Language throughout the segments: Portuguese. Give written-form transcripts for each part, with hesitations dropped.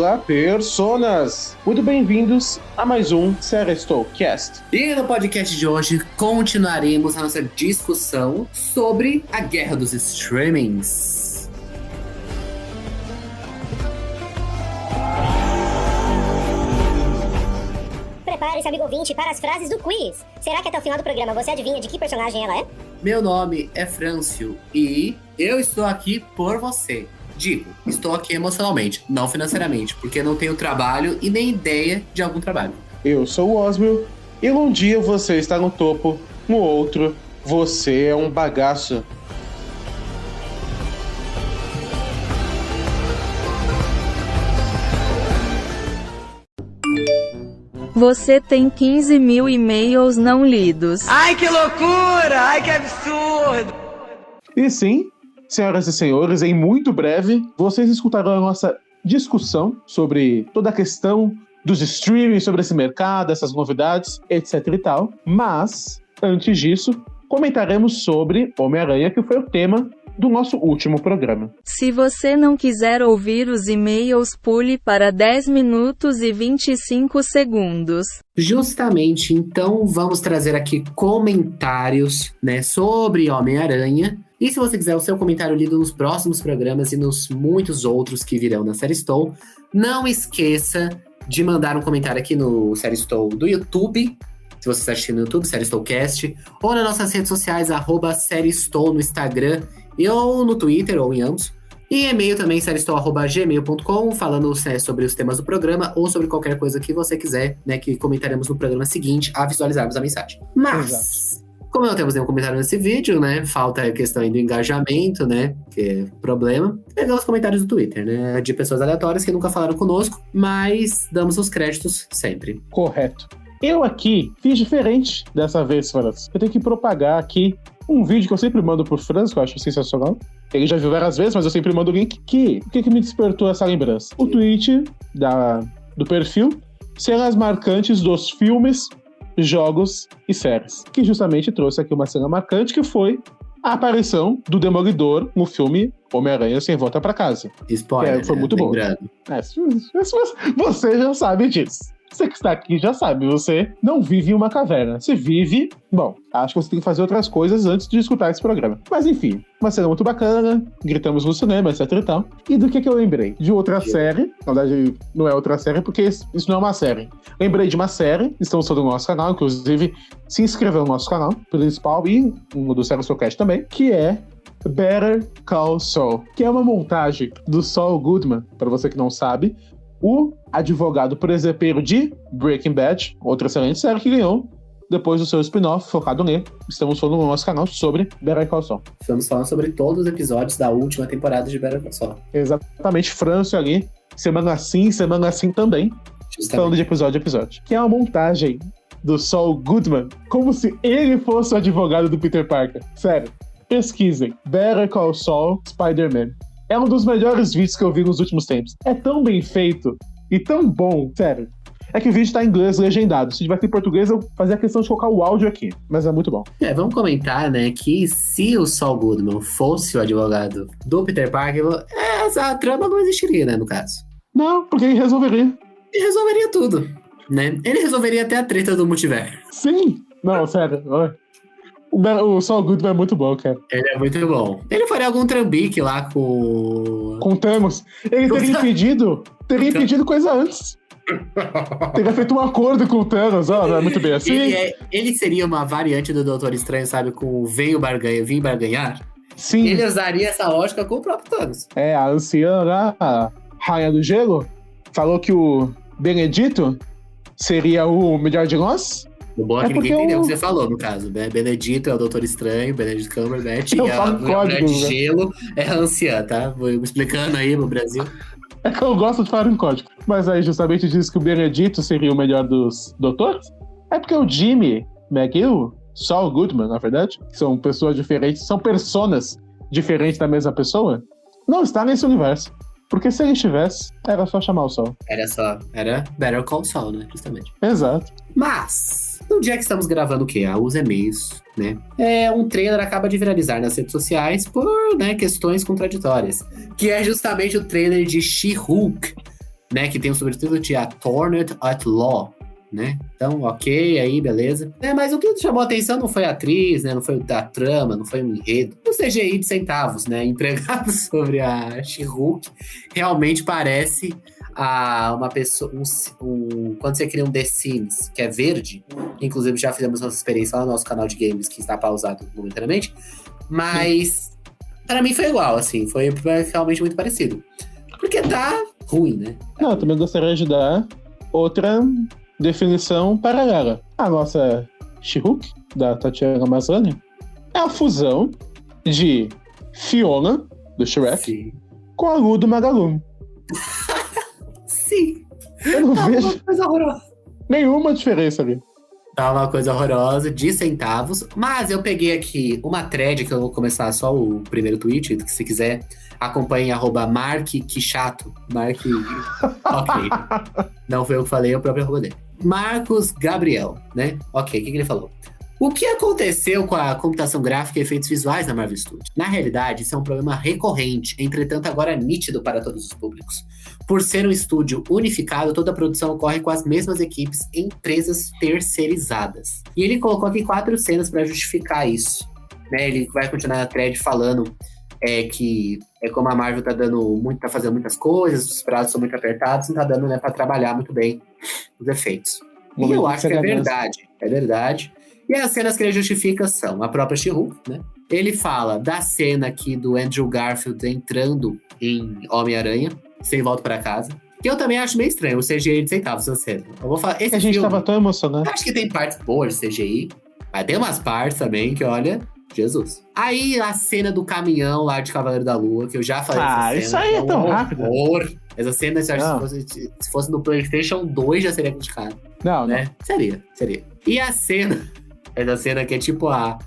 Olá, personas! Muito bem-vindos a mais um Serestolcast. E no podcast de hoje continuaremos a nossa discussão sobre a guerra dos streamings. Prepare-se, amigo ouvinte, para as frases do quiz. Será que até o final do programa você adivinha de que personagem ela é? Meu nome é Frâncio e eu estou aqui por você. Digo, estou aqui emocionalmente, não financeiramente, porque não tenho trabalho e nem ideia de algum trabalho. Eu sou o Osmio, e um dia você está no topo, no outro, você é um bagaço. Você tem 15 mil e-mails não lidos. Ai, que loucura! Ai, que absurdo! E sim, senhoras e senhores, em muito breve, vocês escutarão a nossa discussão sobre toda a questão dos streamings, sobre esse mercado, essas novidades, etc e tal. Mas, antes disso, comentaremos sobre Homem-Aranha, que foi o tema do nosso último programa. Se você não quiser ouvir os e-mails, pule para 10 minutos e 25 segundos. Justamente, então, vamos trazer aqui comentários, sobre Homem-Aranha. E se você quiser o seu comentário lido nos próximos programas e nos muitos outros que virão na Série Stow, não esqueça de mandar um comentário aqui no Série Stow do YouTube, se você está assistindo no YouTube, Série Stowcast, ou nas nossas redes sociais, @Série Stow no Instagram, ou no Twitter, ou em ambos. E e-mail também, seriestow@gmail.com, falando sobre os temas do programa, ou sobre qualquer coisa que você quiser, que comentaremos no programa seguinte, a visualizarmos a mensagem. Mas, como não temos nenhum comentário nesse vídeo, falta a questão aí do engajamento, que é problema, pegamos os comentários do Twitter, de pessoas aleatórias que nunca falaram conosco, mas damos os créditos sempre. Correto. Eu aqui fiz diferente dessa vez, Franz. Eu tenho que propagar aqui um vídeo que eu sempre mando pro Franz, que eu acho sensacional. Ele já viu várias vezes, mas eu sempre mando o link. O que me despertou essa lembrança? O tweet do perfil, cenas marcantes dos filmes, jogos e séries. Que justamente trouxe aqui uma cena marcante, que foi a aparição do Demolidor no filme Homem-Aranha Sem Volta Pra Casa. Spoiler, foi muito bom. Você já sabe disso. Você que está aqui já sabe, você não vive em uma caverna. Você vive... Bom, acho que você tem que fazer outras coisas antes de escutar esse programa. Mas enfim, uma cena muito bacana, gritamos no cinema, etc e tal. E do que eu lembrei? De outra série, na verdade não é outra série, porque isso não é uma série. Lembrei de uma série, estamos todos no nosso canal, inclusive se inscreveu no nosso canal principal e no do Serestolcast também, que é Better Call Saul, que é uma montagem do Saul Goodman, para você que não sabe, o advogado presepeiro de Breaking Bad, outra excelente série que ganhou depois do seu spin-off focado nele. Estamos falando no nosso canal sobre Better Call Saul. Estamos falando sobre todos os episódios da última temporada de Better Call Saul. Exatamente, Frâncio ali, semana assim também, justamente. Falando de episódio a episódio. Que é uma montagem do Saul Goodman, como se ele fosse o advogado do Peter Parker. Sério, pesquisem. Better Call Saul, Spider-Man. É um dos melhores vídeos que eu vi nos últimos tempos. É tão bem feito e tão bom, sério. É que o vídeo tá em inglês legendado. Se tivesse em português, eu fazia a questão de colocar o áudio aqui. Mas é muito bom. Vamos comentar, que se o Saul Goodman fosse o advogado do Peter Parker, essa trama não existiria, no caso. Não, porque ele resolveria. Ele resolveria tudo, Ele resolveria até a treta do multiverso. Sim! Não, sério. O Saul Goodman é muito bom, cara. Ele é muito bom. Ele faria algum trambique lá com... Com Thanos. Ele teria impedido coisa antes. Teria feito um acordo com o Thanos, não é muito bem assim. Ele seria uma variante do Doutor Estranho, sabe? Com vim barganhar. Sim. Ele usaria essa lógica com o próprio Thanos. A anciã lá, a Rainha do Gelo, falou que o Benedito seria o melhor de nós. O bom é que ninguém entendeu o que você falou, no caso. Benedito é o Doutor Estranho, Benedict Cumberbatch, e a Mulher de Gelo é a anciã, tá? Vou explicando aí no Brasil. É que eu gosto de falar em código. Mas aí justamente diz que o Benedito seria o melhor dos doutores? É porque o Jimmy McGill, Saul Goodman, na verdade, que são pessoas diferentes, são personas diferentes da mesma pessoa, não está nesse universo. Porque se ele estivesse, era só chamar o Saul. Era Better Call Saul, justamente. Exato. Mas, no dia que estamos gravando o quê? Os e-mails, um trailer acaba de viralizar nas redes sociais por, questões contraditórias. Que é justamente o trailer de She-Hulk, né? Que tem o subtítulo de A Tornado at Law, né? Então, ok, aí, beleza. Mas o que chamou a atenção não foi a atriz, né? Não foi a trama, não foi o enredo. O CGI de centavos, né? Empregado sobre a She-Hulk. Realmente parece uma pessoa... quando você cria um The Sims, que é verde, inclusive já fizemos nossa experiência lá no nosso canal de games, que está pausado momentaneamente, mas para mim foi igual, assim. Foi realmente muito parecido. Porque tá ruim, né? Não, eu também gostaria de dar outra definição paralela. A nossa She-Hulk, da Tatiana Maslany, é a fusão de Fiona, do Shrek, Sim. com a Lu do Magalu. Sim. Eu não vejo Uma coisa horrorosa. nenhuma diferença ali. Tá uma coisa horrorosa, de centavos. Mas eu peguei aqui uma thread, que eu vou começar só o primeiro tweet, que se quiser, acompanhe @markquichato. Ok. Não foi eu que falei, é o próprio arroba dele. Marcos Gabriel, né? Ok, o que ele falou? O que aconteceu com a computação gráfica e efeitos visuais na Marvel Studios? Na realidade, isso é um problema recorrente, entretanto agora nítido para todos os públicos. Por ser um estúdio unificado, toda a produção ocorre com as mesmas equipes em empresas terceirizadas. E ele colocou aqui 4 cenas para justificar isso. Né? Ele vai continuar na thread falando que é como a Marvel tá fazendo muitas coisas, os prazos são muito apertados, não tá dando, né, para trabalhar muito bem os efeitos. E eu acho que é verdade. E as cenas que ele justifica são a própria She-Hulk, né? Ele fala da cena aqui do Andrew Garfield entrando em Homem-Aranha, sem volta pra casa. Que eu também acho meio estranho, o CGI de centavos essa cena. Eu vou falar, esse A gente filme, tava tão emocionado. acho que tem partes boas de CGI, mas tem umas partes também que, olha, Jesus. Aí a cena do caminhão lá de Cavaleiro da Lua, que eu já falei dessa cena. Isso aí é tão rápido. Essa cena, se fosse no PlayStation 2, já seria criticado. Não, Né? Seria. E a cena, essa cena que é tipo a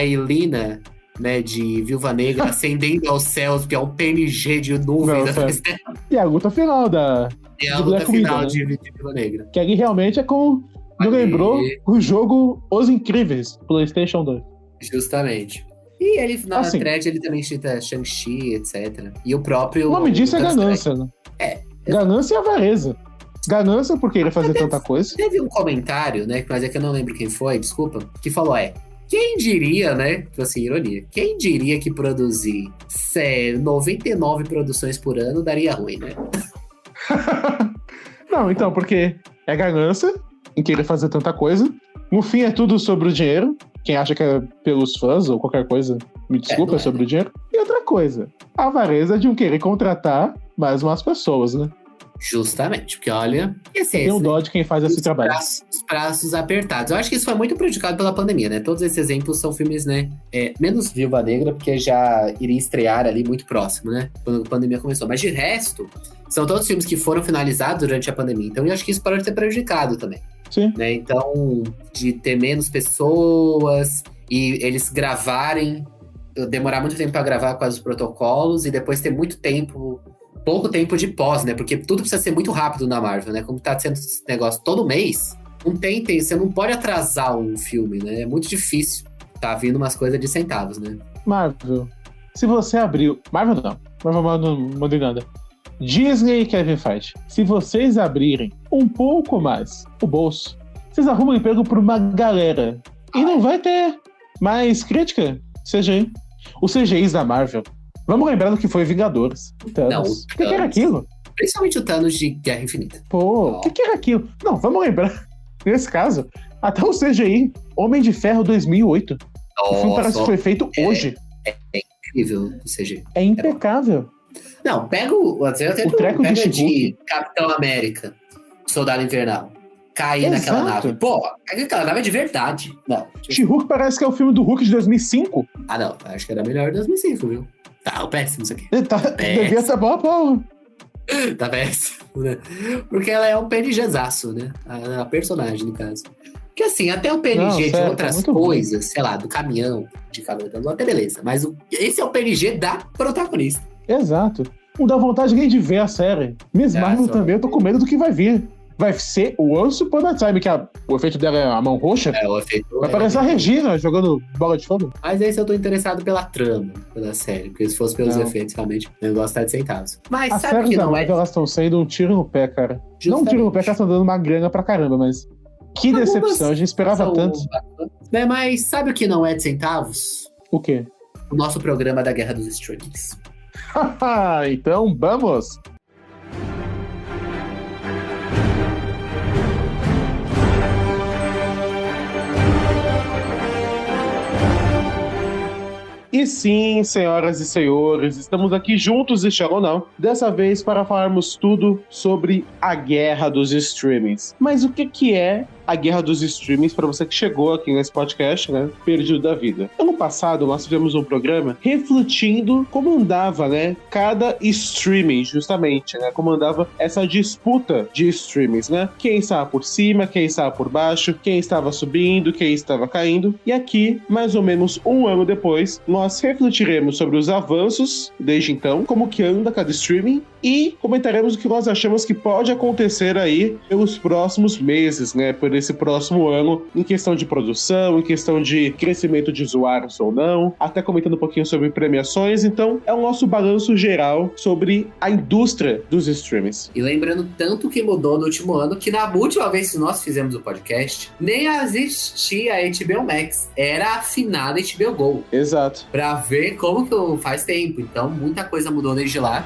Elina, né, de Viúva Negra ascendendo aos céus, que é um PNG de nuvens. E a luta final E a de luta Black final Widow, né? de Viúva Negra. Que ali realmente é com... Me lembrou o jogo Os Incríveis, PlayStation 2. Justamente. E ele, na Assim, thread, ele também cita Shang-Chi, etc. E o próprio... O nome disso é ganância, né? Ganância e avareza. Ganância por querer fazer tanta coisa. Teve um comentário, né, mas é que eu não lembro quem foi, desculpa, que falou, quem diria, né, tipo assim, ironia, quem diria que produzir 99 produções por ano daria ruim, né? Não, então, porque é ganância em querer fazer tanta coisa. No fim é tudo sobre o dinheiro. Quem acha que é pelos fãs ou qualquer coisa, me desculpa, é sobre o dinheiro. E outra coisa, a avareza de um querer contratar mais umas pessoas, né? Justamente, porque olha... Tem um dó de quem faz esse trabalho. Os prazos apertados. Eu acho que isso foi muito prejudicado pela pandemia, né? Todos esses exemplos são filmes, né? Menos Viúva Negra, porque já iria estrear ali muito próximo, né? Quando a pandemia começou. Mas de resto, são todos filmes que foram finalizados durante a pandemia. Então eu acho que isso pode ter prejudicado também. Sim. Né? Então, de ter menos pessoas e eles gravarem, demorar muito tempo para gravar com os protocolos e depois ter pouco tempo de pós, né? Porque tudo precisa ser muito rápido na Marvel, né? Como tá sendo esse negócio todo mês, você não pode atrasar um filme, né? É muito difícil. Tá vindo umas coisas de centavos, né? Marvel, se você abriu... Marvel não mandei nada. Disney e Kevin Feige, se vocês abrirem um pouco mais o bolso, vocês arrumam emprego pra uma galera. E não vai ter mais crítica CGI. Os CGIs da Marvel. Vamos lembrar do que foi Vingadores. Thanos. O que era aquilo? Principalmente o Thanos de Guerra Infinita. Pô, o que era aquilo? Não, vamos lembrar. Nesse caso, até o CGI Homem de Ferro 2008. O filme parece que foi feito hoje. É incrível o CGI. É impecável. Não, pega o treco de Capitão América, Soldado Invernal. Cair naquela nave. Pô, aquela nave é de verdade. Não. She-Hulk parece que é o filme do Hulk de 2005. Ah, não. Acho que era melhor em 2005, viu? Tá péssimo isso aqui. Devia ser bom, pô. Tá péssimo, né? Porque ela é um PNGzaço, né? A personagem, no caso. Porque assim, até o PNG de outras coisas, sei lá, do caminhão, de Cavaleiro da Lua, até beleza. Mas esse é o PNG da protagonista. Exato. Não dá vontade nem de ver a série. Miss Marvel também, eu tô com medo do que vai vir. vai ser o Once Upon a Time, que o efeito dela é a mão roxa. O efeito Vai parecer a Regina jogando bola de fogo. Mas esse eu tô interessado pela trama da série, porque se fosse pelos efeitos, realmente, o negócio tá de centavos. Mas As sabe séries que da não é? Marvel, elas estão sendo um tiro no pé, cara. Não um tiro no pé, que elas estão dando uma grana pra caramba, mas que decepção, a gente esperava tanto. Né, mas sabe o que não é de centavos? O quê? O nosso programa da Guerra dos Streamings. Então, vamos! E sim, senhoras e senhores, estamos aqui juntos, este ano não, dessa vez para falarmos tudo sobre a guerra dos streamings. Mas o que é a guerra dos streamings para você que chegou aqui nesse podcast, né, perdido da vida? Ano passado nós tivemos um programa refletindo como andava, né, cada streaming, justamente, né, como andava essa disputa de streamings, né? Quem estava por cima, quem estava por baixo, quem estava subindo, quem estava caindo. E aqui, mais ou menos um ano depois, nós refletiremos sobre os avanços desde então, como que anda cada streaming, e comentaremos o que nós achamos que pode acontecer aí pelos próximos meses, né, por esse próximo ano, em questão de produção, em questão de crescimento de usuários ou não, até comentando um pouquinho sobre premiações. Então, é o nosso balanço geral sobre a indústria dos streamings. E lembrando tanto que mudou no último ano, que na última vez que nós fizemos o podcast, nem existia a HBO Max, era a finada HBO Go. Exato. Pra ver como que faz tempo. Então, muita coisa mudou desde lá.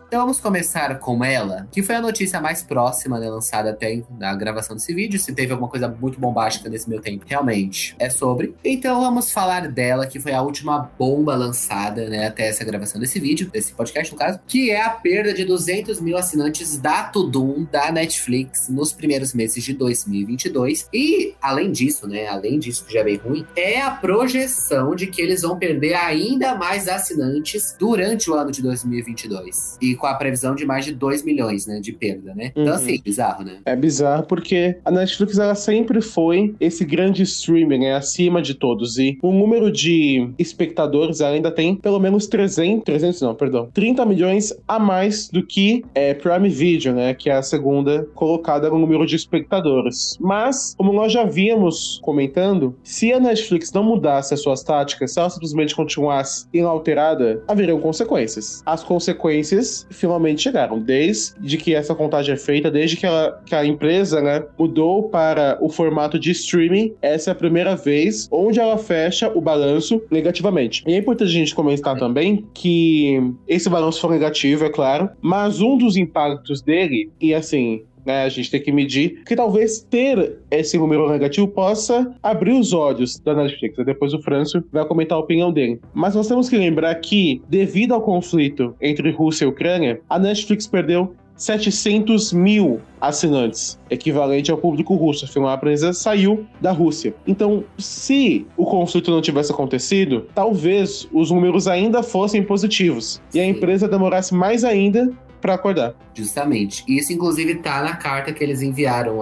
Então vamos começar com ela, que foi a notícia mais próxima, né, lançada até da gravação desse vídeo. Se teve alguma coisa muito bombástica nesse meu tempo, realmente é sobre. Então vamos falar dela, que foi a última bomba lançada, né, até essa gravação desse vídeo, desse podcast no caso, que é a perda de 200 mil assinantes da Tudum, da Netflix, nos primeiros meses de 2022. E além disso, né, além disso que já é bem ruim, é a projeção de que eles vão perder ainda mais assinantes durante o ano de 2022. E com a previsão de mais de 2 milhões, né, de perda, né? Então, assim, bizarro, né? É bizarro porque a Netflix, ela sempre foi esse grande streaming, né, acima de todos. E o número de espectadores ela ainda tem pelo menos 30 milhões a mais do que Prime Video, né, que é a segunda colocada no número de espectadores. Mas, como nós já víamos comentando, se a Netflix não mudasse as suas táticas, se ela simplesmente continuasse inalterada, haveriam consequências. As consequências finalmente chegaram, desde que essa contagem é feita, desde que a empresa, né, mudou para o formato de streaming. Essa é a primeira vez onde ela fecha o balanço negativamente. E é importante a gente comentar também que esse balanço foi negativo, é claro, mas um dos impactos dele, e assim, né, a gente tem que medir, que talvez ter esse número negativo possa abrir os olhos da Netflix. Depois o Franço vai comentar a opinião dele. Mas nós temos que lembrar que, devido ao conflito entre Rússia e Ucrânia, a Netflix perdeu 700 mil assinantes, equivalente ao público russo. Afinal, a empresa saiu da Rússia. Então, se o conflito não tivesse acontecido, talvez os números ainda fossem positivos. E a empresa demorasse mais ainda para acordar. Justamente. Isso, inclusive, tá na carta que eles enviaram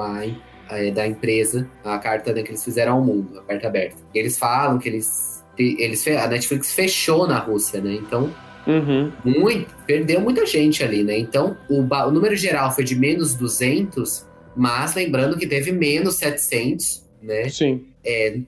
da empresa, a carta, né, que eles fizeram ao mundo, a carta aberta. E eles falam que a Netflix fechou na Rússia, né? Então, perdeu muita gente ali, né? Então, o número geral foi de menos 200, mas lembrando que teve menos 700, né? Sim.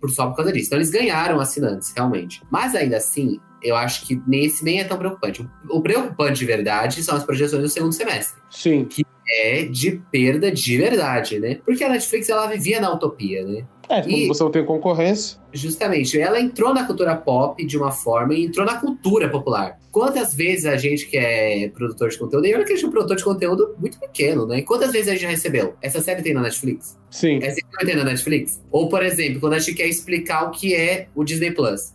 Só por causa disso. Então, eles ganharam assinantes, realmente. Mas, ainda assim, eu acho que nesse nem é tão preocupante. O preocupante de verdade são as projeções do segundo semestre. Sim. Que é de perda de verdade, né? Porque a Netflix, ela vivia na utopia, né? Quando você não tem concorrência. Justamente, ela entrou na cultura pop de uma forma e entrou na cultura popular. Quantas vezes a gente que é produtor de conteúdo, e olha que a gente é um produtor de conteúdo muito pequeno, né? E quantas vezes a gente já recebeu? Essa série tem na Netflix? Sim. Essa série tem na Netflix? Ou, por exemplo, quando a gente quer explicar o que é o Disney Plus.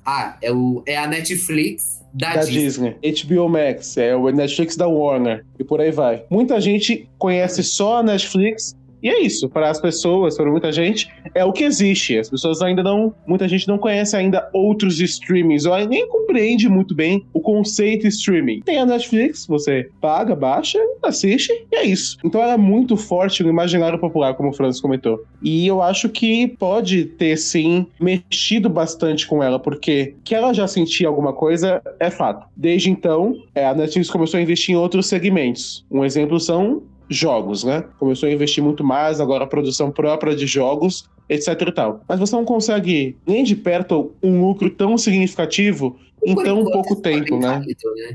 É a Netflix da Disney. HBO Max, é o Netflix da Warner, e por aí vai. Muita gente conhece só a Netflix E é isso, para as pessoas, para muita gente, é o que existe. As pessoas ainda não, muita gente não conhece ainda outros streamings, ou nem compreende muito bem o conceito streaming. Tem a Netflix, você paga, baixa, assiste, e é isso. Então ela é muito forte no imaginário popular, como o Francis comentou. E eu acho que pode ter, sim, mexido bastante com ela, porque que ela já sentia alguma coisa é fato. Desde então, a Netflix começou a investir em outros segmentos. Um exemplo são jogos, né? Começou a investir muito mais, agora a produção própria de jogos, etc e tal. Mas você não consegue nem de perto um lucro tão significativo em tão pouco tempo, né?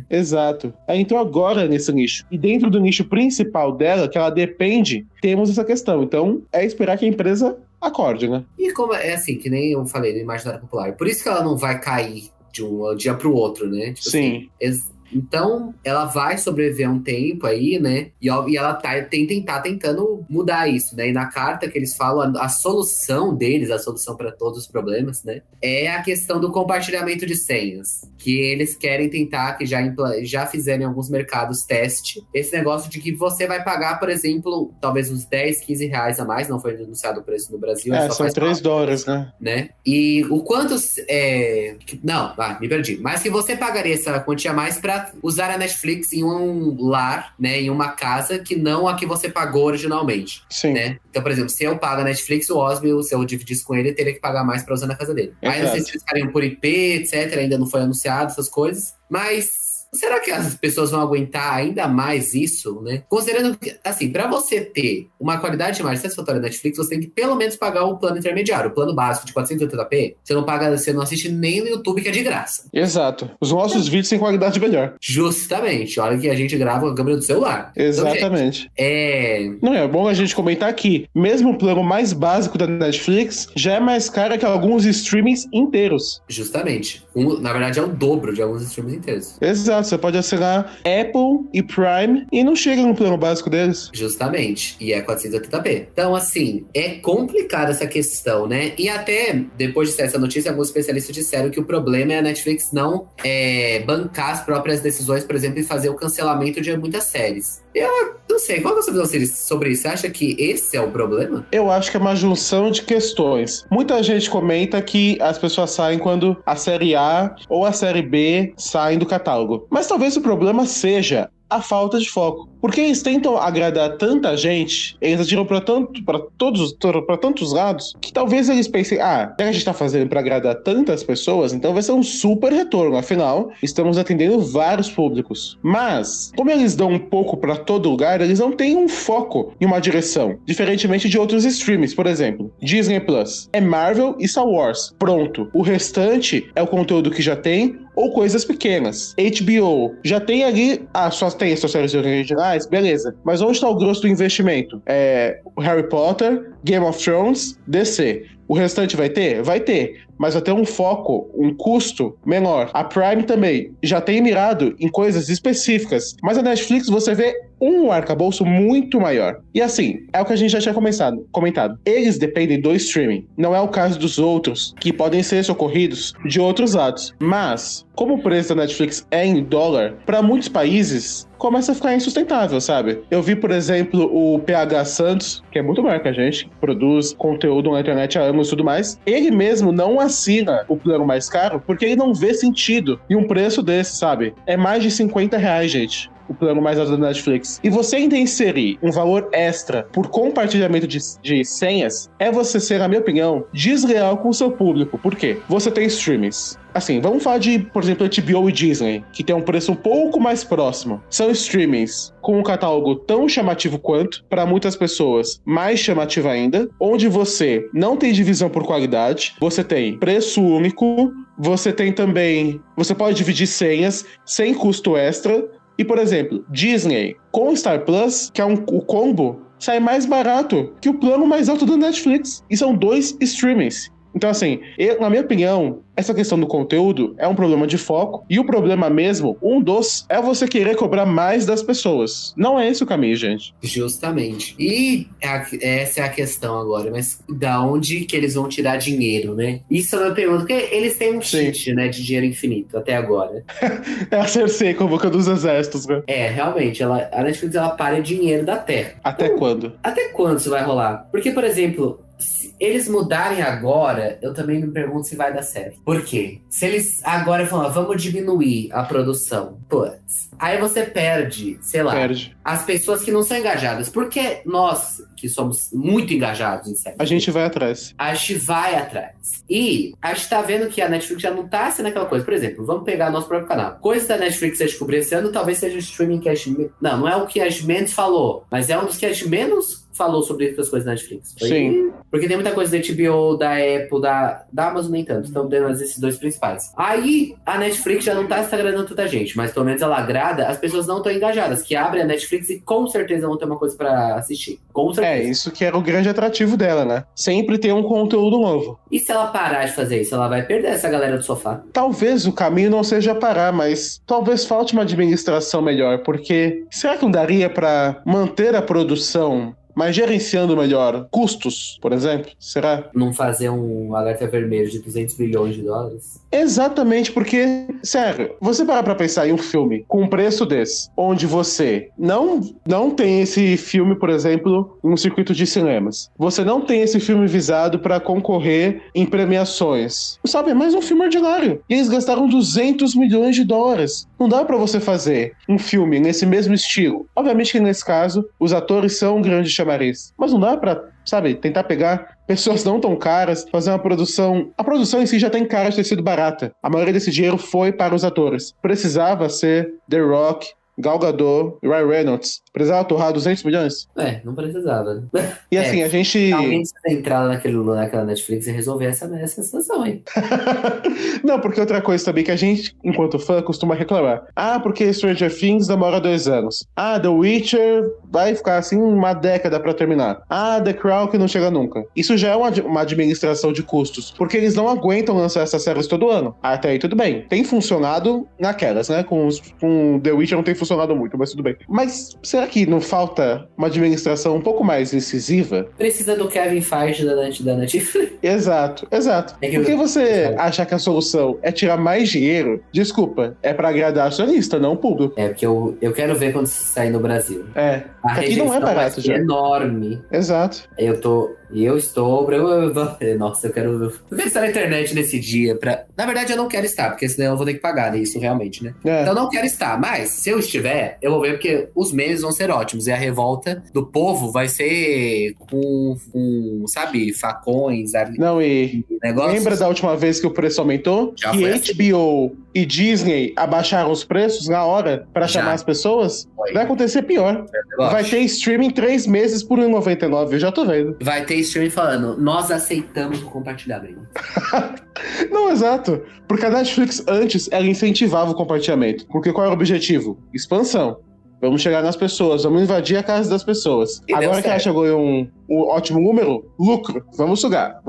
Exato. Então agora nesse nicho, e dentro do nicho principal dela, que ela depende, temos essa questão. Então é esperar que a empresa acorde, né? E como é assim, que nem eu falei no imaginário popular, por isso que ela não vai cair de um dia pro outro, né? Tipo sim. Assim, então, ela vai sobreviver um tempo aí, né? E ela tá tentando mudar isso, né? E na carta que eles falam, a solução deles, a solução para todos os problemas, né? É a questão do compartilhamento de senhas. Que eles querem tentar, que já fizeram em alguns mercados teste, esse negócio de que você vai pagar, por exemplo, talvez uns 10, 15 reais a mais, não foi anunciado o preço no Brasil. São 3 dólares, né? E o quanto... Não, me perdi. Mas que você pagaria essa quantia a mais pra usar a Netflix em um lar, né, em uma casa que não a que você pagou originalmente. Sim. Né? Então, por exemplo, se eu pago a Netflix, o Osmo, se eu dividisse com ele, eu teria que pagar mais pra usar na casa dele. Aí não sei se eles ficariam por IP, etc, ainda não foi anunciado, essas coisas, mas... Será que as pessoas vão aguentar ainda mais isso, né? Considerando que, assim, pra você ter uma qualidade de imagem satisfatória da Netflix, você tem que pelo menos pagar o plano intermediário. O plano básico de 480p, você não assiste nem no YouTube, que é de graça. Exato. Os nossos vídeos têm qualidade melhor. Justamente. Olha que a gente grava com a câmera do celular. Exatamente. Então, Não, é bom a gente comentar que mesmo o plano mais básico da Netflix já é mais caro que alguns streamings inteiros. Justamente. Na verdade, é o dobro de alguns streamings inteiros. Exato. Você pode assinar Apple e Prime e não chega no plano básico deles. Justamente. E é 480p. Então, assim, é complicada essa questão, né? E até, depois de sair essa notícia, alguns especialistas disseram que o problema é a Netflix não bancar as próprias decisões, por exemplo, e fazer o cancelamento de muitas séries. Eu não sei, qual é a sua visão sobre isso? Você acha que esse é o problema? Eu acho que é uma junção de questões. Muita gente comenta que as pessoas saem quando a série A ou a série B saem do catálogo. Mas talvez o problema seja a falta de foco. Porque eles tentam agradar tanta gente, eles atiram para tantos lados, que talvez eles pensem, já que a gente tá fazendo para agradar tantas pessoas, então vai ser um super retorno. Afinal, estamos atendendo vários públicos. Mas, como eles dão um pouco para todo lugar, eles não têm um foco em uma direção. Diferentemente de outros streams, por exemplo, Disney Plus. É Marvel e Star Wars. Pronto. O restante é o conteúdo que já tem, ou coisas pequenas. HBO já tem ali, só tem as suas séries originais, beleza. Mas onde está o grosso do investimento? Harry Potter, Game of Thrones, DC. O restante vai ter? Vai ter. Mas vai ter um foco, um custo menor. A Prime também já tem mirado em coisas específicas. Mas a Netflix você vê um arcabouço muito maior. E assim, é o que a gente já tinha comentado. Eles dependem do streaming. Não é o caso dos outros, que podem ser socorridos de outros lados. Mas, como o preço da Netflix é em dólar, para muitos países começa a ficar insustentável, sabe? Eu vi, por exemplo, o PH Santos, que é muito maior que a gente, produz conteúdo na internet há anos e tudo mais. Ele mesmo não assina o plano mais caro porque ele não vê sentido em um preço desse, sabe? É mais de 50 reais, gente, o plano mais alto da Netflix. E você ainda inserir um valor extra por compartilhamento de senhas é você ser, na minha opinião, desleal com o seu público. Por quê? Você tem streamings. Assim, vamos falar de, por exemplo, HBO e Disney, que tem um preço um pouco mais próximo. São streamings com um catálogo tão chamativo quanto, para muitas pessoas, mais chamativo ainda, onde você não tem divisão por qualidade, você tem preço único, você tem também... Você pode dividir senhas sem custo extra. E, por exemplo, Disney com Star Plus, que é o combo, sai mais barato que o plano mais alto da Netflix. E são 2 streamings. Então, assim, na minha opinião, essa questão do conteúdo é um problema de foco. E o problema mesmo, é você querer cobrar mais das pessoas. Não é esse o caminho, gente. Justamente. E essa é a questão agora. Mas da onde que eles vão tirar dinheiro, né? Isso é uma pergunta. Porque eles têm um cheat, né, de dinheiro infinito até agora. É a Cersei convocando os exércitos, né? Realmente. A Netflix, ela para dinheiro da Terra. Até quando? Até quando isso vai rolar? Porque, por exemplo, se eles mudarem agora, eu também me pergunto se vai dar certo. Por quê? Se eles agora falam, vamos diminuir a produção, putz, aí você perde, sei lá, as pessoas que não são engajadas. Porque nós, que somos muito engajados em série, a gente vai atrás. A gente vai atrás. E a gente tá vendo que a Netflix já não tá sendo aquela coisa. Por exemplo, vamos pegar nosso próprio canal. Coisas da Netflix que a gente descobriu esse ano, talvez seja o streaming que a gente... Não é o que a gente menos falou, mas é um dos que a gente menos falou sobre as coisas da Netflix. Sim. Porque tem muita coisa da HBO, da Apple, da Amazon nem tanto. Estão dando esses dois principais. Aí, a Netflix já não tá se agradando tanta gente, mas pelo menos ela agrada, as pessoas não estão engajadas, que abrem a Netflix e com certeza vão ter uma coisa pra assistir. Com certeza. Isso que era o grande atrativo dela, né? Sempre ter um conteúdo novo. E se ela parar de fazer isso, ela vai perder essa galera do sofá. Talvez o caminho não seja parar, mas talvez falte uma administração melhor, porque será que não daria pra manter a produção, mas gerenciando melhor custos, por exemplo? Será? Não fazer um alerta vermelho de 200 bilhões de dólares? Exatamente, porque, sério, você parar pra pensar em um filme com um preço desse, onde você não tem esse filme, por exemplo, em um circuito de cinemas. Você não tem esse filme visado pra concorrer em premiações. Sabe, é mais um filme ordinário. E eles gastaram 200 milhões de dólares. Não dá pra você fazer um filme nesse mesmo estilo. Obviamente que nesse caso, os atores são um grande chamariz. Mas não dá pra, sabe, tentar pegar pessoas não tão caras, fazer uma produção... A produção em si já tem cara de ter sido barata. A maioria desse dinheiro foi para os atores. Precisava ser The Rock, Gal Gadot e Ryan Reynolds. Precisava torrar 200 milhões? Não precisava. E assim, a gente... Alguém precisa entrar naquela Netflix e resolver essa situação, hein? Não, porque outra coisa também que a gente, enquanto fã, costuma reclamar. Porque Stranger Things demora 2 anos. The Witcher vai ficar assim uma década pra terminar. The Crown que não chega nunca. Isso já é uma administração de custos, porque eles não aguentam lançar essas séries todo ano. Até aí tudo bem. Tem funcionado naquelas, né? Com The Witcher não tem funcionado muito, mas tudo bem. Mas será que não falta uma administração um pouco mais incisiva? Precisa do Kevin Feige da Netflix. Exato. Porque você achar que a solução é tirar mais dinheiro, desculpa, é pra agradar acionista, não o público. Porque eu quero ver quando sair no Brasil. Aqui não é barato já. É enorme. Exato. Eu estou... Nossa, eu quero estar na internet nesse dia. Na verdade, eu não quero estar, porque senão eu vou ter que pagar isso realmente, né? Então eu não quero estar, mas se eu estiver, eu vou ver, porque os memes vão ser ótimos. E a revolta do povo vai ser com sabe, facões, negócios. Lembra da última vez que o preço aumentou? Já que foi HBO e Disney abaixaram os preços na hora pra chamar as pessoas? Vai acontecer pior. Vai ter streaming 3 meses por R$1,99, eu já tô vendo. Vai ter streaming falando, nós aceitamos o compartilhamento. Não, exato. Porque a Netflix antes, ela incentivava o compartilhamento. Porque qual era o objetivo? Expansão. Vamos chegar nas pessoas, vamos invadir a casa das pessoas. E agora que ela chegou em um ótimo número, lucro. Vamos sugar.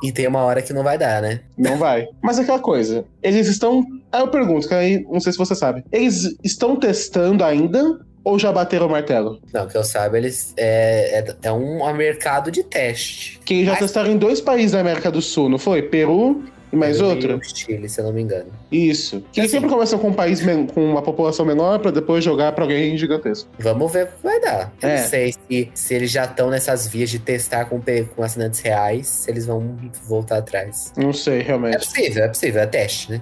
E tem uma hora que não vai dar, né? Não vai. Mas é aquela coisa, eles estão... Aí eu pergunto, que aí não sei se você sabe. Eles estão testando ainda ou já bateram o martelo? Não, que eu saiba, eles... É um mercado de teste. Que já testaram em 2 países da América do Sul, não foi? Peru... E mais outro? Chile, se eu não me engano. Isso. Que eles sempre começam com um país com uma população menor pra depois jogar pra alguém gigantesco. Vamos ver o que vai dar. Eu não sei se eles já estão nessas vias de testar com assinantes reais, se eles vão voltar atrás. Não sei, realmente. É possível. É teste, né?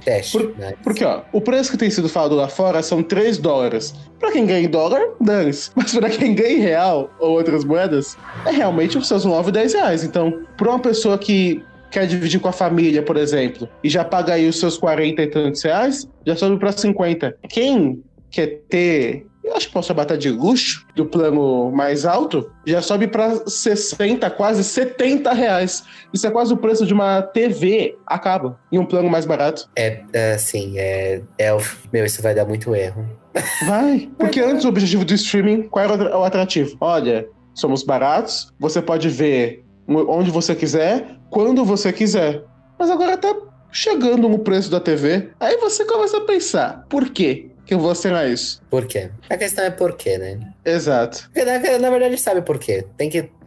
Porque, o preço que tem sido falado lá fora são $3. Pra quem ganha em dólar, dane-se. Mas pra quem ganha em real ou outras moedas, é realmente os seus R$9 e R$10. Então, pra uma pessoa que quer dividir com a família, por exemplo, e já paga aí os seus 40 e tantos reais, já sobe para 50. Quem quer ter, eu acho que posso chamar de luxo, do plano mais alto, já sobe para 60, quase 70 reais. Isso é quase o preço de uma TV a cabo, em um plano mais barato. Meu, isso vai dar muito erro. Vai, porque antes o objetivo do streaming, qual era o atrativo? Olha, somos baratos, você pode ver onde você quiser, quando você quiser. Mas agora tá chegando no preço da TV. Aí você começa a pensar, por quê que eu vou assinar isso? Por quê? A questão é por quê, né? Exato. Porque, na verdade, a gente sabe por quê.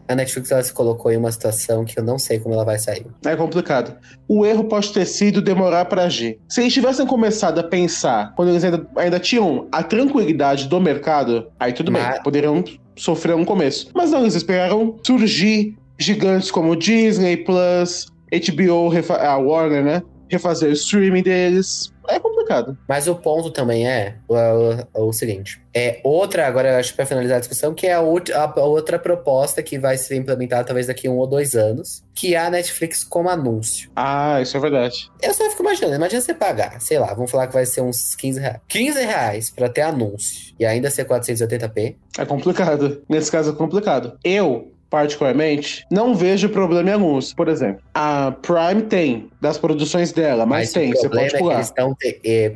A Netflix, ela se colocou em uma situação que eu não sei como ela vai sair. É complicado. O erro pode ter sido demorar pra agir. Se eles tivessem começado a pensar, quando eles ainda tinham a tranquilidade do mercado, aí tudo bem, poderiam sofrer um começo. Mas não, eles esperaram surgir gigantes como Disney Plus, HBO, a Warner, né? Refazer o streaming deles. É complicado. Mas o ponto também é o seguinte. Agora eu acho que pra finalizar a discussão, que é a outra proposta que vai ser implementada talvez daqui 1 ou 2 anos, que é a Netflix como anúncio. Ah, isso é verdade. Eu só fico imaginando, imagina você pagar, sei lá, vamos falar que vai ser uns 15 reais. 15 reais pra ter anúncio e ainda ser 480p. É complicado. Nesse caso é complicado. Eu, particularmente, não vejo problema em anúncio. Por exemplo, a Prime tem das produções dela, mas tem, você pode pular.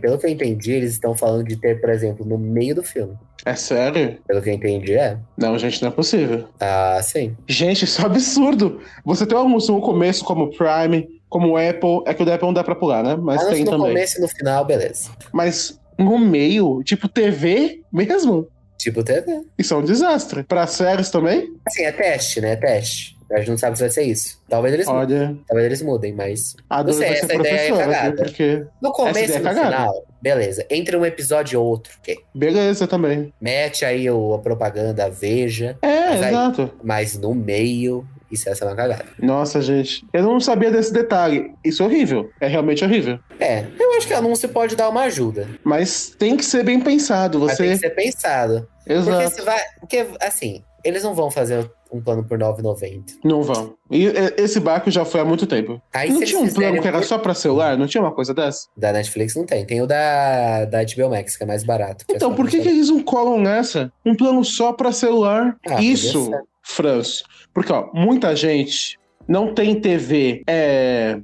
Pelo que eu entendi, eles estão falando de ter, por exemplo, no meio do filme. É sério? Pelo que eu entendi, é. Não, gente, não é possível. Ah, sim. Gente, isso é absurdo. Você tem um anúncio no começo como Prime, como Apple. É que o da Apple não dá pra pular, né? Mas tem também. No começo e no final, beleza. Mas no meio, tipo TV mesmo. Tipo TV. Isso é um desastre. Pra séries também? Assim, é teste, né? É teste. A gente não sabe se vai ser isso. Talvez eles mudem, mas... A não sei, essa ideia é cagada. Porque no começo e no final, beleza. Entre um episódio e outro, ok? Beleza também. Mete aí a propaganda, veja. Exato. Mas no meio... Essa é uma cagada. Nossa, gente. Eu não sabia desse detalhe. Isso é horrível. É realmente horrível. Eu acho que anúncio pode dar uma ajuda. Mas tem que ser bem pensado. Mas tem que ser pensado. Exato. Porque, assim, eles não vão fazer um plano por R$9,90. Não vão. E esse barco já foi há muito tempo. Aí, não tinha um plano que era só pra celular? Não tinha uma coisa dessa? Da Netflix não tem. Tem o da HBO Max, que é mais barato. Então, por que eles não colam nessa? Um plano só pra celular? Isso, Franço. Porque, ó, muita gente não tem TV,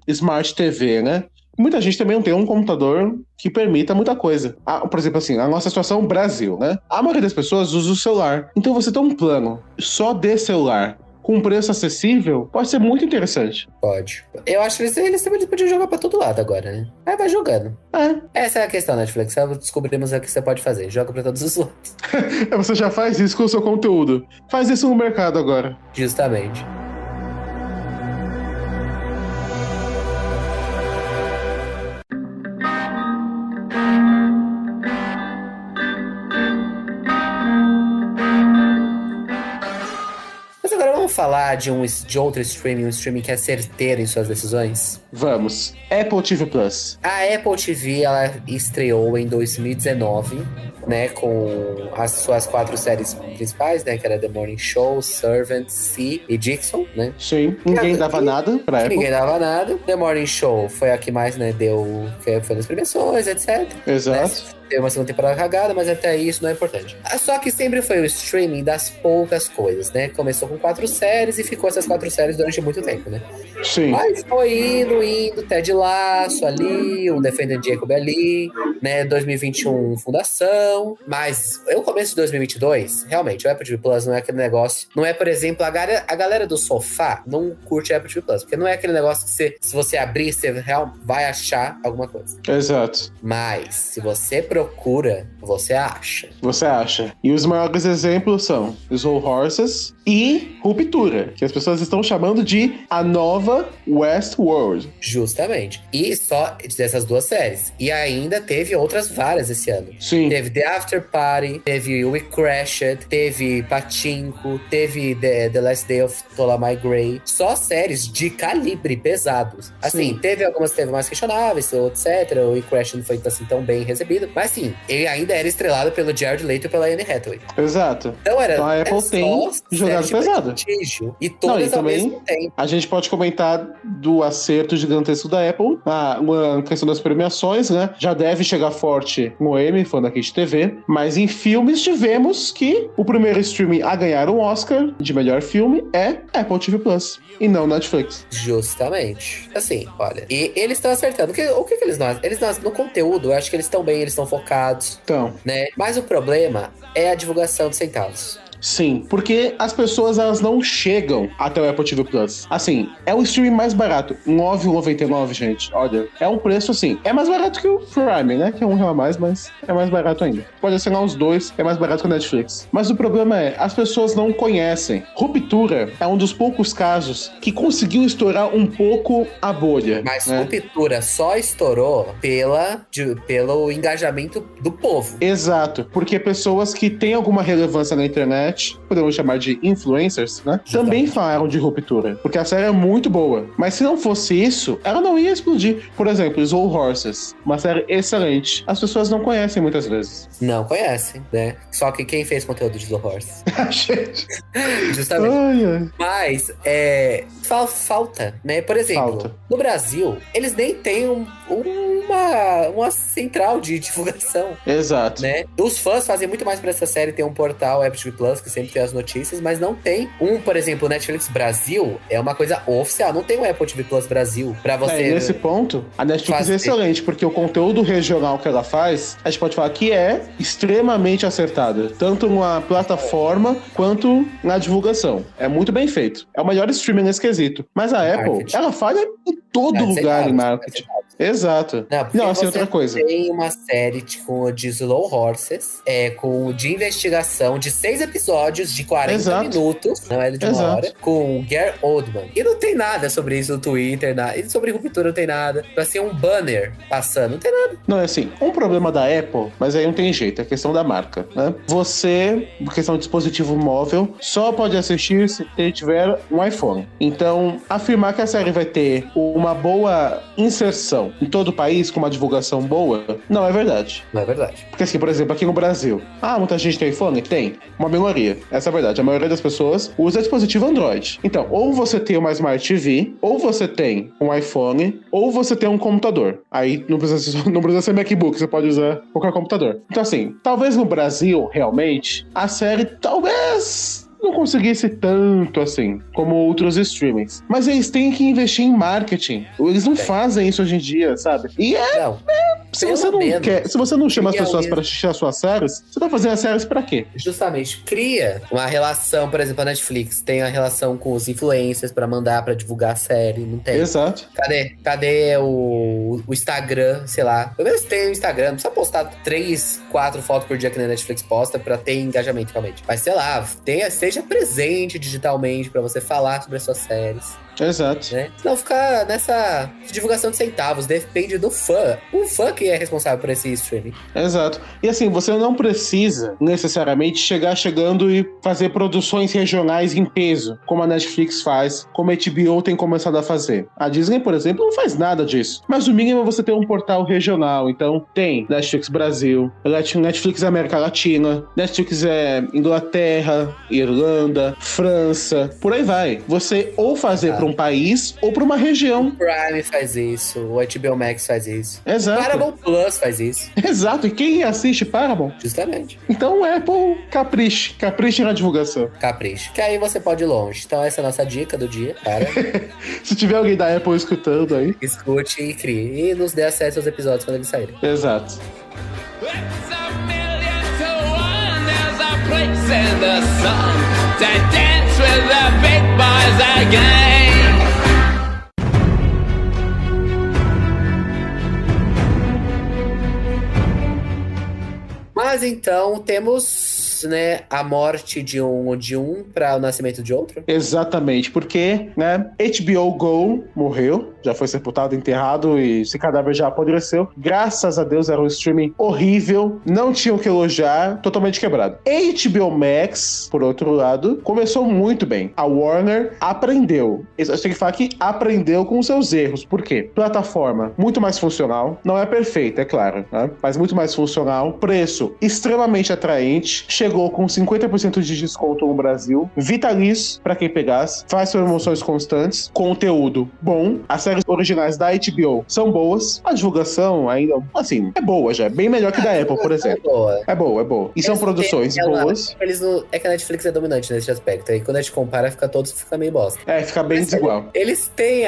Smart TV, né? Muita gente também não tem um computador que permita muita coisa. Por exemplo, assim, a nossa situação Brasil, né? A maioria das pessoas usa o celular. Então você ter um plano só de celular com um preço acessível pode ser muito interessante. Pode. Eu acho que eles também podiam jogar pra todo lado agora, né? Aí vai jogando. Essa é a questão, Netflix. Descobrimos o que você pode fazer. Joga pra todos os lados. Você já faz isso com o seu conteúdo. Faz isso no mercado agora. Justamente. Vamos falar de outro streaming, um streaming que é certeiro em suas decisões? Vamos. Apple TV Plus. A Apple TV, ela estreou em 2019, né, com as suas 4 séries principais, né, que era The Morning Show, Servant, C e Dixon, né? Sim, ninguém dava nada pra Apple. Ninguém dava nada. The Morning Show foi a que mais, né, foi nas premiações, etc. Exato. Né? Teve uma segunda temporada cagada, mas até isso não é importante. Só que sempre foi o streaming das poucas coisas, né? Começou com 4 séries e ficou essas 4 séries durante muito tempo, né? Sim. Mas foi indo, Ted Lasso ali, o Defendant Jacob ali, né? 2021, Fundação. Mas o começo de 2022, realmente, o Apple TV Plus não é aquele negócio... Não é, por exemplo, a galera do sofá não curte Apple TV Plus, porque não é aquele negócio que se você abrir, você vai achar alguma coisa. Exato. Mas, se você procura, você acha. Você acha. E os maiores exemplos são Slow Horses e Ruptura, que as pessoas estão chamando de a nova Westworld. Justamente. E só dessas 2 séries. E ainda teve outras várias esse ano. Sim. Teve The After Party, teve We Crashed, teve Pachinko, teve The Last Day of Ptolemy Gray. Só séries de calibre pesados. Assim, Sim. teve algumas que teve mais questionáveis, etc. O We Crashed não foi assim tão bem recebido. Mas sim, ele ainda era estrelado pelo Jared Leto e pela Anne Hathaway. Exato. Então a Apple tem jogado pesado. E todas ao mesmo tempo. A gente pode comentar do acerto gigantesco da Apple, a questão das premiações, né? Já deve chegar forte no Emmy, falando aqui de TV, mas em filmes tivemos que o primeiro streaming a ganhar um Oscar de melhor filme é Apple TV Plus, e não Netflix. Justamente. Assim, olha, e eles estão acertando. O que eles não... no conteúdo, eu acho que eles estão bem, eles estão focados. Então, né? Mas o problema é a divulgação de centavos. Sim, porque as pessoas elas não chegam até o Apple TV Plus. Assim, é o streaming mais barato, R$ 9,99, gente. Olha, é um preço assim, é mais barato que o Prime, né? Que é R$ 1 a mais, mas é mais barato ainda. Pode assinar os dois, é mais barato que o Netflix. Mas o problema é, as pessoas não conhecem. Ruptura é um dos poucos casos que conseguiu estourar um pouco a bolha. Mas né? Ruptura só estourou pelo engajamento do povo. Exato, porque pessoas que têm alguma relevância na internet, podemos chamar de influencers, né? Também falaram de Ruptura, porque a série é muito boa. Mas se não fosse isso, ela não ia explodir. Por exemplo, Slow Horses, uma série excelente. As pessoas não conhecem muitas vezes. Não conhecem, né? Só que quem fez conteúdo de Slow Horse? Gente. Justamente. Ai, ai. Mas, falta, né? Por exemplo, no Brasil, eles nem têm uma central de divulgação. Exato. Né? Os fãs fazem muito mais pra essa série. Tem um portal, Apple TV Plus, que sempre tem as notícias, mas não tem por exemplo, o Netflix Brasil é uma coisa oficial. Não tem o Apple TV Plus Brasil pra você... nesse ponto, a Netflix é excelente, porque o conteúdo regional que ela faz, a gente pode falar que é extremamente acertado, tanto na plataforma quanto na divulgação. É muito bem feito. É o melhor streaming nesse quesito. Mas a Apple, ela falha em todo lugar em marketing. Exato. Não, assim, outra coisa. Tem uma série de Slow Horses, de investigação de 6 episódios de 40 minutos, não é de uma hora, com Gary Oldman. E não tem nada sobre isso no Twitter, e sobre Ruptura não tem nada. Vai ser um banner passando, não tem nada. Não, é assim, um problema da Apple, mas aí não tem jeito, é questão da marca, né? Você, questão de dispositivo móvel, só pode assistir se tiver um iPhone. Então, afirmar que a série vai ter uma boa inserção em todo o país, com uma divulgação boa, não é verdade. Não é verdade. Porque assim, por exemplo, aqui no Brasil, muita gente tem iPhone? Tem. Uma minoria. Essa é a verdade. A maioria das pessoas usa dispositivo Android. Então, ou você tem uma Smart TV, ou você tem um iPhone, ou você tem um computador. Aí não precisa ser MacBook, você pode usar qualquer computador. Então assim, talvez no Brasil, realmente, a série talvez não conseguisse tanto assim como outros streamings. Mas eles têm que investir em marketing. Eles não fazem isso hoje em dia, sabe? E se você não chama as pessoas para assistir as suas séries, você tá fazendo as séries pra quê? Justamente, cria uma relação, por exemplo, a Netflix tem a relação com os influencers pra mandar, pra divulgar a série, não tem. Exato. Cadê o Instagram, sei lá. Pelo menos tem o Instagram, não precisa postar 3, 4 fotos por dia que na Netflix posta pra ter engajamento realmente. Mas sei lá, seja presente digitalmente pra você falar sobre as suas séries. Exato. Né? Não ficar nessa divulgação de centavos, depende do fã. O fã que é responsável por esse streaming. Exato. E assim, você não precisa necessariamente chegando e fazer produções regionais em peso, como a Netflix faz, como a HBO tem começado a fazer. A Disney, por exemplo, não faz nada disso. Mas o mínimo é você ter um portal regional. Então, tem Netflix Brasil, Netflix América Latina, Netflix Inglaterra, Irlanda, França, por aí vai. Você ou fazer para um país ou para uma região. O Prime faz isso, o HBO Max faz isso. Exato. O Paramount Plus faz isso. Exato, e quem assiste Paramount? Justamente. Então Apple, capriche na divulgação. Capriche, que aí você pode ir longe. Então essa é a nossa dica do dia, cara. Se tiver alguém da Apple escutando aí, escute e crie. E nos dê acesso aos episódios quando eles saírem. Exato. It's a million to one, there's a place in the sun to dance with the big boys again. Mas então temos, né, a morte de um para o nascimento de outro. Exatamente, porque, né, HBO Go morreu, já foi sepultado, enterrado e esse cadáver já apodreceu. Graças a Deus era um streaming horrível, não tinha o que elogiar, totalmente quebrado. HBO Max, por outro lado, começou muito bem. A Warner aprendeu. A gente tem que falar que aprendeu com os seus erros. Por quê? Plataforma muito mais funcional, não é perfeita, é claro, né? Mas muito mais funcional. Preço extremamente atraente, chegou com 50% de desconto no Brasil, vitalício pra quem pegasse, faz promoções constantes, conteúdo bom, as séries originais da HBO são boas, a divulgação ainda, assim, é boa já, bem melhor que da Apple, por exemplo. É boa. E são produções boas. É que a Netflix é dominante nesse aspecto, aí quando a gente compara, fica meio bosta. Fica bem desigual. Eles têm.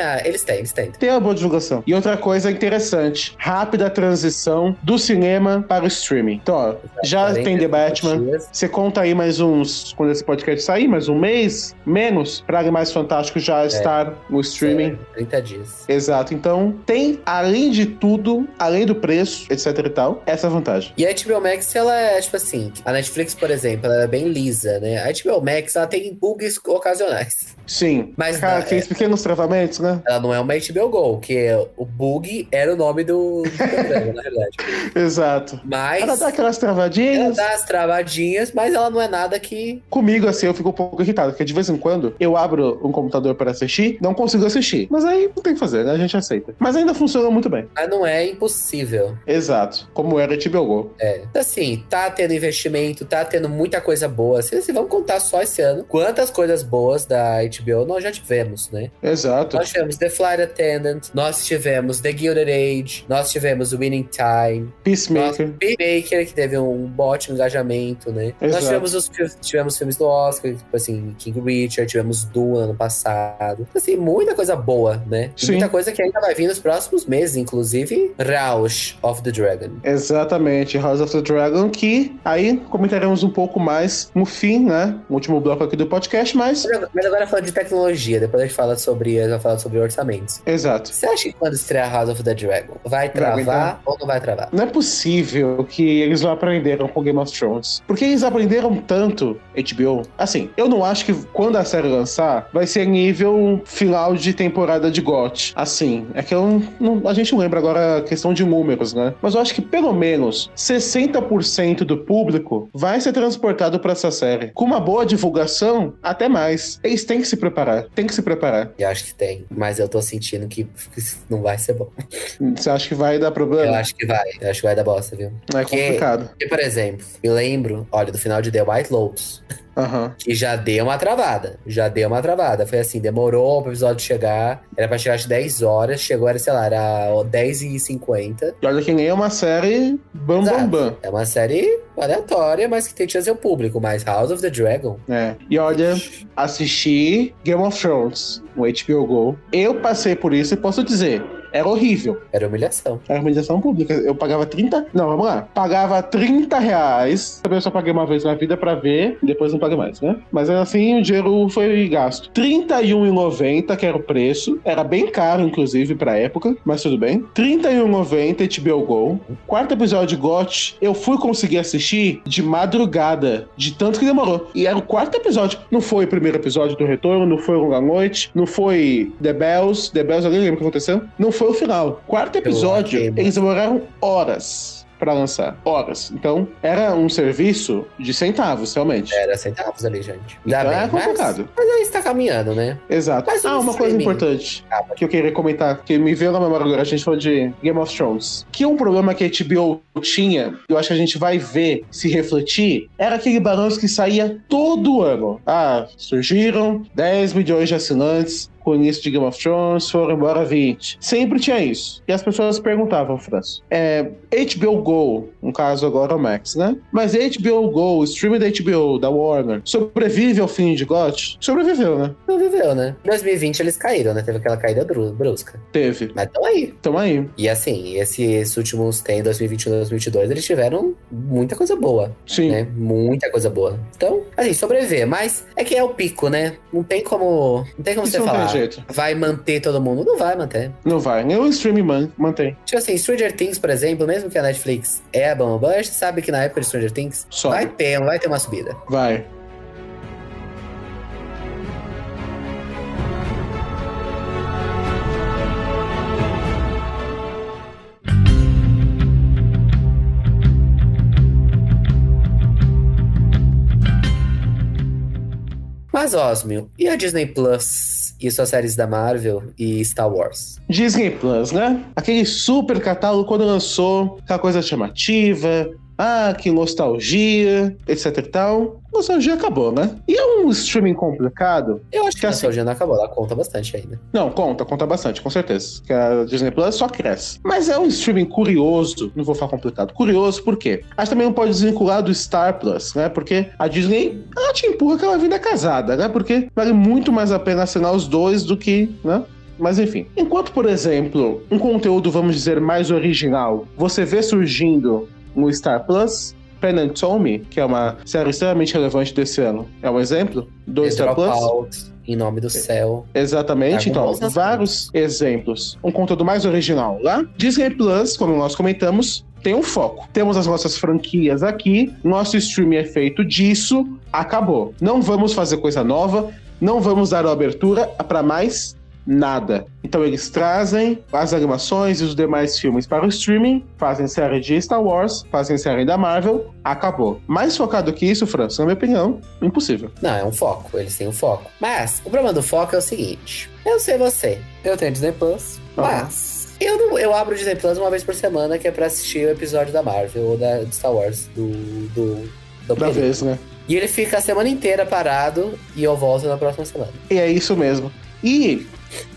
Tem uma boa divulgação. E outra coisa interessante, rápida transição do cinema para o streaming. Então, ó, já tem The Batman, Você conta aí mais uns, quando esse podcast sair, mais um mês, menos, pra Animais Fantásticos já estar no streaming. 30 dias. Exato. Então, tem, além de tudo, além do preço, etc e tal, essa vantagem. E a HBO Max, ela é, tipo assim, a Netflix, por exemplo, ela é bem lisa, né? A HBO Max, ela tem bugs ocasionais. Sim. Mas Cara, aqueles pequenos travamentos, né? ela não é uma HBO Go, que o bug era o nome do programa, na verdade. Exato. Mas Ela dá aquelas ela travadinhas. dá as travadinhas, mas ela não é nada que... Comigo, assim, eu fico um pouco irritado, porque de vez em quando eu abro um computador para assistir, não consigo assistir. Mas aí não tem o que fazer, né? A gente aceita. Mas ainda funciona muito bem. Mas não é impossível. Exato. Como era a HBO Go. É. Assim, tá tendo investimento, tá tendo muita coisa boa. Se vamos contar só esse ano, quantas coisas boas da HBO nós já tivemos, né? Exato. Nós tivemos The Flight Attendant, nós tivemos The Gilded Age, nós tivemos Winning Time, Peacemaker. Peacemaker, que teve um ótimo engajamento, né? Exato. Nós tivemos filmes do Oscar, tipo assim, King Richard, tivemos Dune ano passado. Assim, muita coisa boa, né? E Sim. muita coisa que ainda vai vir nos próximos meses, inclusive House of the Dragon. Exatamente, House of the Dragon, que aí comentaremos um pouco mais no fim, né? No último bloco aqui do podcast, mas... Mas agora falando de tecnologia, depois a gente fala sobre orçamentos. Exato. Você acha que quando estrear House of the Dragon, vai travar ou não vai travar? Não é possível que eles não aprenderam com Game of Thrones. Porque eles aprenderam tanto, HBO. Assim, eu não acho que quando a série lançar, vai ser nível final de temporada de GOT. Assim, é que a gente não lembra agora a questão de números, né? Mas eu acho que pelo menos 60% do público vai ser transportado pra essa série. Com uma boa divulgação, até mais. Eles têm que se preparar. Eu acho que tem, mas eu tô sentindo que não vai ser bom. Você acha que vai dar problema? Eu acho que vai dar bosta, viu? É complicado. Porque, por exemplo, eu lembro, olha, do final de The White Lotus, Aham. que já deu uma travada. Foi assim, demorou pro episódio chegar. Era pra chegar às 10 horas. Chegou, sei lá, era 10h50. E olha que nem é uma série bam. É uma série aleatória, mas que tem que trazer o público. Mas House of the Dragon... É. E olha, assisti Game of Thrones no HBO Go. Eu passei por isso e posso dizer... Era horrível. Era humilhação. Era humilhação pública. Eu pagava 30... Não, vamos lá. Pagava R$30. Eu só paguei uma vez na vida pra ver. E depois não paguei mais, né? Mas assim, o dinheiro foi gasto. R$31,90, que era o preço. Era bem caro, inclusive, pra época. Mas tudo bem. R$31,90 HBO Go. Quarto episódio de GOT. Eu fui conseguir assistir de madrugada. De tanto que demorou. E era o quarto episódio. Não foi o primeiro episódio do Retorno. Não foi Longa Noite. Não foi The Bells. The Bells, alguém lembra o que aconteceu? Não foi o final. Quarto episódio, eles demoraram horas pra lançar. Horas. Então, era um serviço de centavos, realmente. Era centavos ali, gente. Então é complicado. Mas aí está caminhando, né? Exato. Mas uma coisa importante que eu queria comentar, que me veio na memória agora, a gente falou de Game of Thrones, que um problema que a HBO tinha, eu acho que a gente vai ver se refletir, era aquele balanço que saía todo ano. Surgiram 10 milhões de assinantes com o início de Game of Thrones, foram embora 20. Sempre tinha isso. E as pessoas perguntavam, Franço, HBO Go, no caso agora o Max, né? Mas HBO Go, o streaming da HBO, da Warner, sobrevive ao fim de GOT? Sobreviveu, né? Sobreviveu, né? Em 2020 eles caíram, né? Teve aquela caída brusca. Teve. Mas estão aí. Tamo aí. E assim, esses últimos, em 2021 e 2022, eles tiveram muita coisa boa. Sim. Né? Muita coisa boa. Então, assim, sobreviver. Mas é que é o pico, né? Não tem como você falar. Jeito. Vai manter todo mundo? Não vai manter. Não vai. Nem o streaming mantém. Tipo assim, Stranger Things, por exemplo, mesmo que a Netflix é a Bambam, a gente sabe que na época de Stranger Things vai ter uma subida. Vai. Mas, Osmio, e a Disney Plus e suas séries da Marvel e Star Wars? Disney Plus, né? Aquele super catálogo quando lançou, aquela coisa chamativa, que nostalgia, etc e tal. Nostalgia acabou, né? E é um streaming complicado. Eu acho que a nostalgia não acabou, ela conta bastante ainda. Não, conta bastante, com certeza. Que a Disney Plus só cresce. Mas é um streaming curioso, não vou falar complicado. Curioso por quê? A gente também não pode desvincular do Star Plus, né? Porque a Disney, ela te empurra aquela vida casada, né? Porque vale muito mais a pena assinar os dois do que, né? Mas enfim, enquanto, por exemplo, um conteúdo, vamos dizer, mais original, você vê surgindo no Star Plus, Planet Tommy, que é uma série extremamente relevante desse ano, é um exemplo do Star Plus. Em Nome do Céu. Exatamente, então, vários exemplos. Um conteúdo mais original lá. Disney Plus, como nós comentamos, tem um foco. Temos as nossas franquias aqui, nosso streaming é feito disso, acabou. Não vamos fazer coisa nova, não vamos dar abertura para mais nada. Então eles trazem as animações e os demais filmes para o streaming, fazem série de Star Wars, fazem série da Marvel, acabou. Mais focado que isso, França, na minha opinião, impossível. Não, é um foco, eles têm um foco. Mas o problema do foco é o seguinte, eu sei você, eu tenho Disney Plus, mas eu abro o Disney Plus uma vez por semana, que é pra assistir o episódio da Marvel ou da Star Wars, da vez, né? E ele fica a semana inteira parado e eu volto na próxima semana. E é isso mesmo. E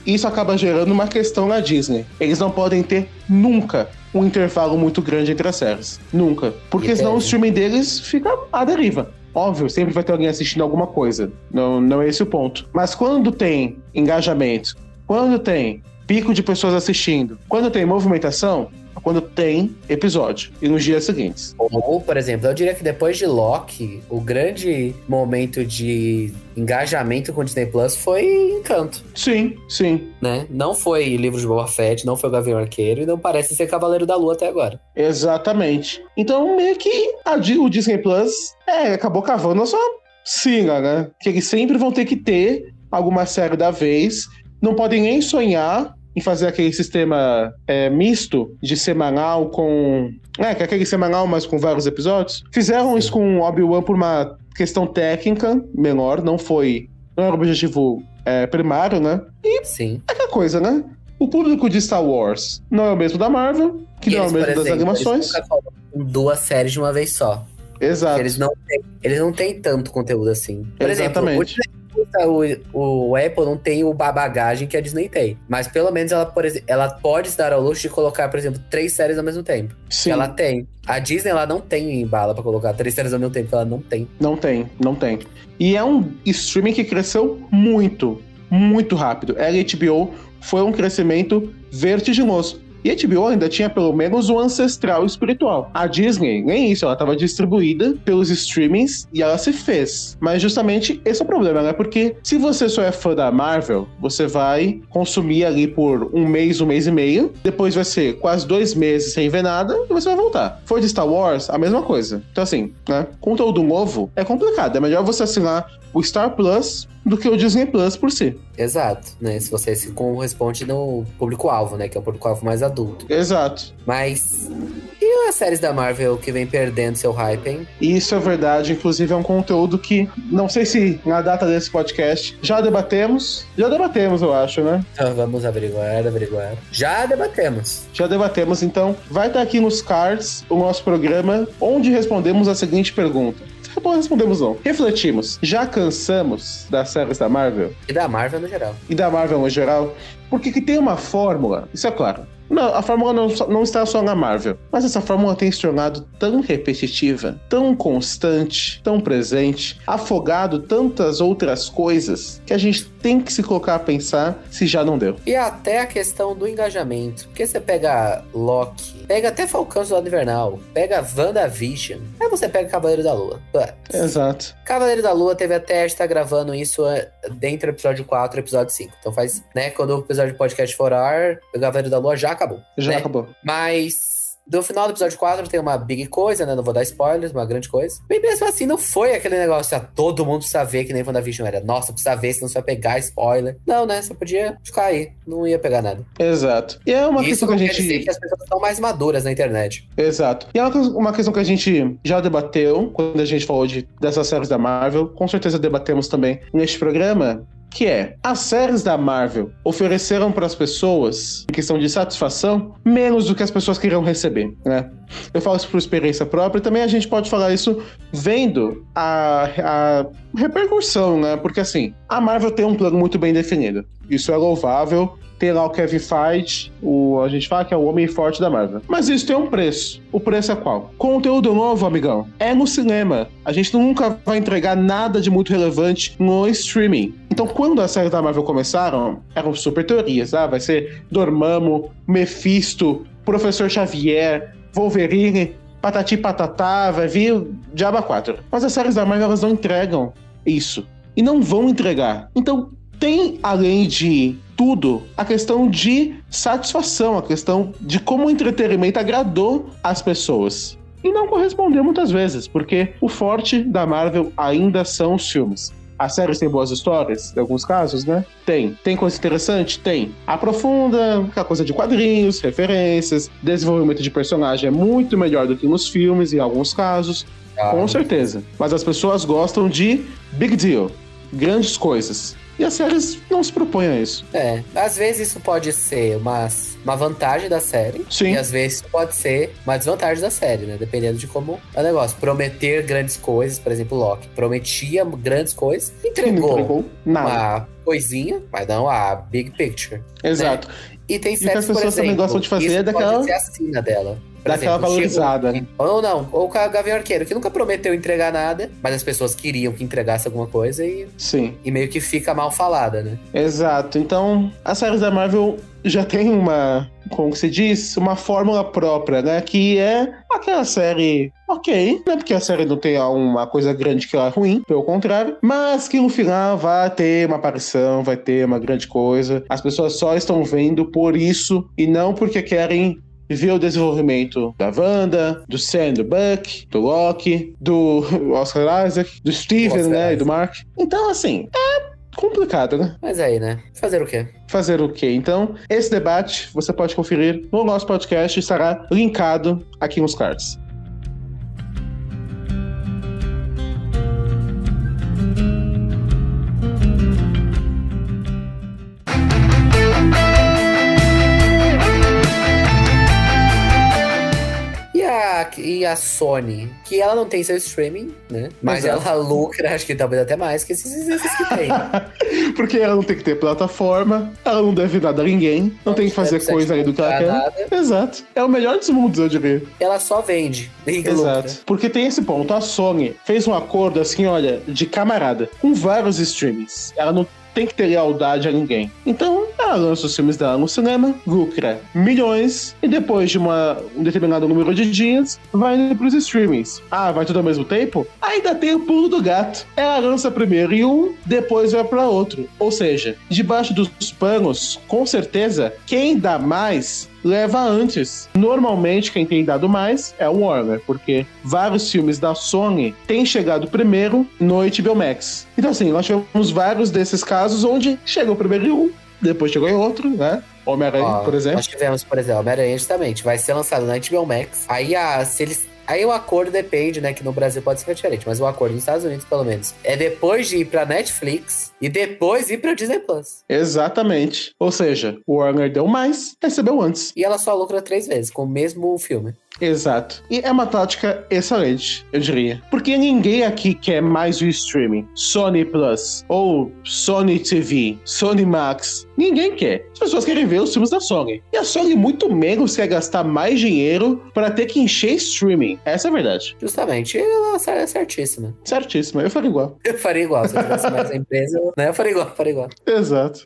isso acaba gerando uma questão na Disney. Eles não podem ter nunca um intervalo muito grande entre as séries. Nunca. Porque senão o streaming deles fica à deriva. Óbvio, sempre vai ter alguém assistindo alguma coisa. Não é esse o ponto. Mas quando tem engajamento, quando tem pico de pessoas assistindo, quando tem movimentação, quando tem episódio, e nos dias seguintes. Ou, por exemplo, eu diria que depois de Loki, o grande momento de engajamento com o Disney Plus foi Encanto. Sim. Né? Não foi Livro de Boba Fett, não foi o Gavião Arqueiro, e não parece ser Cavaleiro da Lua até agora. Exatamente. Então, meio que o Disney Plus acabou cavando a sua sina, né? Que eles sempre vão ter que ter alguma série da vez, não podem nem sonhar em fazer aquele sistema misto de semanal com... que é aquele semanal, mas com vários episódios. Fizeram isso com Obi-Wan por uma questão técnica menor, não era o objetivo primário, né? E sim, é aquela coisa, né? O público de Star Wars não é o mesmo da Marvel, que não é o mesmo das animações. Eles nunca falam 2 séries de uma vez só. Exato. Eles não têm tanto conteúdo assim. Por Exatamente. Exemplo, o Apple não tem o bagagem que a Disney tem. Mas pelo menos ela pode se dar ao luxo de colocar, por exemplo, 3 séries ao mesmo tempo. Sim. Ela tem. A Disney, ela não tem bala pra colocar 3 séries ao mesmo tempo. Ela não tem. Não tem. E é um streaming que cresceu muito, muito rápido. A HBO foi um crescimento vertiginoso. E a HBO ainda tinha pelo menos um ancestral espiritual. A Disney, nem isso, ela estava distribuída pelos streamings e ela se fez. Mas justamente esse é o problema, né? Porque se você só é fã da Marvel, você vai consumir ali por um mês e meio, depois vai ser quase 2 meses sem ver nada e você vai voltar. For de Star Wars, a mesma coisa. Então assim, né? Conteúdo novo é complicado. É melhor você assinar o Star Plus do que o Disney Plus por si. Exato, né? Se você se corresponde no público-alvo, né? Que é o público-alvo mais adulto. Exato. Mas... e as séries da Marvel que vem perdendo seu hype, hein? Isso é verdade. Inclusive é um conteúdo que, não sei se na data desse podcast, já debatemos, eu acho, né? Então vamos averiguar. Já debatemos, então vai estar aqui nos cards o nosso programa, onde respondemos a seguinte pergunta. Não respondemos não. Refletimos. Já cansamos das séries da Marvel? E da Marvel no geral. Porque que tem uma fórmula, isso é claro. Não, a fórmula não está só na Marvel. Mas essa fórmula tem se tornado tão repetitiva, tão constante, tão presente, afogado tantas outras coisas, que a gente tem que se colocar a pensar se já não deu. E até a questão do engajamento. Porque você pega Loki, pega até Falcão Soldado Invernal, pega WandaVision, aí você pega Cavaleiro da Lua. Exato. Cavaleiro da Lua teve até, a gente tá gravando isso dentro do episódio 4 e episódio 5. Então faz, né, quando o episódio de podcast for ao ar, o Cavaleiro da Lua já acabou. Já né? acabou. Mas do final do episódio 4 tem uma big coisa, né? Não vou dar spoilers, uma grande coisa. E mesmo assim, não foi aquele negócio, todo mundo precisa ver, que nem WandaVision era. Nossa, precisa ver, senão você vai pegar spoiler. Não, né? Você podia ficar aí. Não ia pegar nada. Exato. E é uma questão que a gente... quer dizer que as pessoas estão mais maduras na internet. Exato. E é uma questão que a gente já debateu quando a gente falou dessas séries da Marvel. Com certeza debatemos também neste programa. Que é, as séries da Marvel ofereceram para as pessoas, em questão de satisfação, menos do que as pessoas queriam receber, né? Eu falo isso por experiência própria, e também a gente pode falar isso vendo a repercussão, né? Porque assim, a Marvel tem um plano muito bem definido. Isso é louvável. Tem lá o Kevin Feige, a gente fala que é o homem forte da Marvel. Mas isso tem um preço. O preço é qual? Conteúdo novo, amigão, é no cinema. A gente nunca vai entregar nada de muito relevante no streaming. Então, quando as séries da Marvel começaram, eram super teorias. Vai ser Dormammu, Mephisto, Professor Xavier, Wolverine. patati patatá, vai vir o Diabo 4. Mas as séries da Marvel, elas não entregam isso. E não vão entregar. Então, tem, além de tudo, a questão de satisfação, a questão de como o entretenimento agradou as pessoas. E não correspondeu muitas vezes, porque o forte da Marvel ainda são os filmes. As séries têm boas histórias, em alguns casos, né? Tem. Tem coisa interessante? Tem. Aprofunda, aquela coisa de quadrinhos, referências, desenvolvimento de personagem é muito melhor do que nos filmes, em alguns casos. Com certeza. Mas as pessoas gostam de big deal, grandes coisas. E as séries não se propõem a isso. Às vezes isso pode ser uma vantagem da série. Sim. E às vezes pode ser uma desvantagem da série, né? Dependendo de como é o negócio. Prometer grandes coisas, por exemplo, Loki. Prometia grandes coisas, entregou nada. Uma coisinha, mas não a big picture. Exato. Né? E tem E que séries, as pessoas também gostam de fazer é daquela... pode ser a sina dela. Por Daquela exemplo, valorizada, né? Ou não, ou com a Gavião Arqueiro, que nunca prometeu entregar nada, mas as pessoas queriam que entregasse alguma coisa Sim. e meio que fica mal falada, né? Exato. Então, as séries da Marvel já tem uma, como se diz, uma fórmula própria, né? Que é aquela série ok, não é porque a série não tem uma coisa grande que ela é ruim, pelo contrário, mas que no final vai ter uma aparição, vai ter uma grande coisa. As pessoas só estão vendo por isso e não porque querem ver o desenvolvimento da Wanda, do Sam, do Buck, do Loki, do Oscar Isaac, do Steven, né, e do Mark. Então, assim, é complicado, né? Mas aí, né? Fazer o quê? Fazer o quê? Então, esse debate você pode conferir no nosso podcast, estará linkado aqui nos cards. E a Sony, que ela não tem seu streaming, né? Mas ela lucra, acho que talvez até mais que esses que tem. Porque ela não tem que ter plataforma, ela não deve nada a ninguém, não tem que fazer coisa ali do que ela quer. Nada. Exato. É o melhor dos mundos, eu diria. Ela só vende. Exato. Porque tem esse ponto. A Sony fez um acordo assim, olha, de camarada, com vários streamings. Ela não tem que ter lealdade a ninguém. Então, ela lança os filmes dela no cinema, lucra milhões, e depois de um determinado número de dias, vai indo pros streamings. Ah, vai tudo ao mesmo tempo? Ainda tem o pulo do gato. Ela lança primeiro em um, depois vai pra outro. Ou seja, debaixo dos panos, com certeza, quem dá mais leva antes. Normalmente, quem tem dado mais é o Warner, porque vários filmes da Sony têm chegado primeiro no HBO Max. Então, assim, nós tivemos vários desses casos onde chegou primeiro em um, depois chegou em outro, né? Homem-Aranha, por exemplo. Nós tivemos, por exemplo, Homem-Aranha justamente, vai ser lançado na HBO Max. Aí o acordo depende, né? Que no Brasil pode ser diferente, mas o acordo nos Estados Unidos, pelo menos, é depois de ir pra Netflix e depois ir pra Disney Plus. Exatamente. Ou seja, o Warner deu mais, recebeu antes. E ela só lucra 3 vezes, com o mesmo filme. Exato. E é uma tática excelente, eu diria. Porque ninguém aqui quer mais o streaming. Sony Plus, ou Sony TV, Sony Max. Ninguém quer. As pessoas querem ver os filmes da Sony. E a Sony muito menos quer gastar mais dinheiro para ter que encher streaming. Essa é a verdade. Justamente. Ela é certíssima. Certíssima. Eu faria igual. Eu faria igual. Se eu tivesse mais a empresa, eu faria igual. Exato.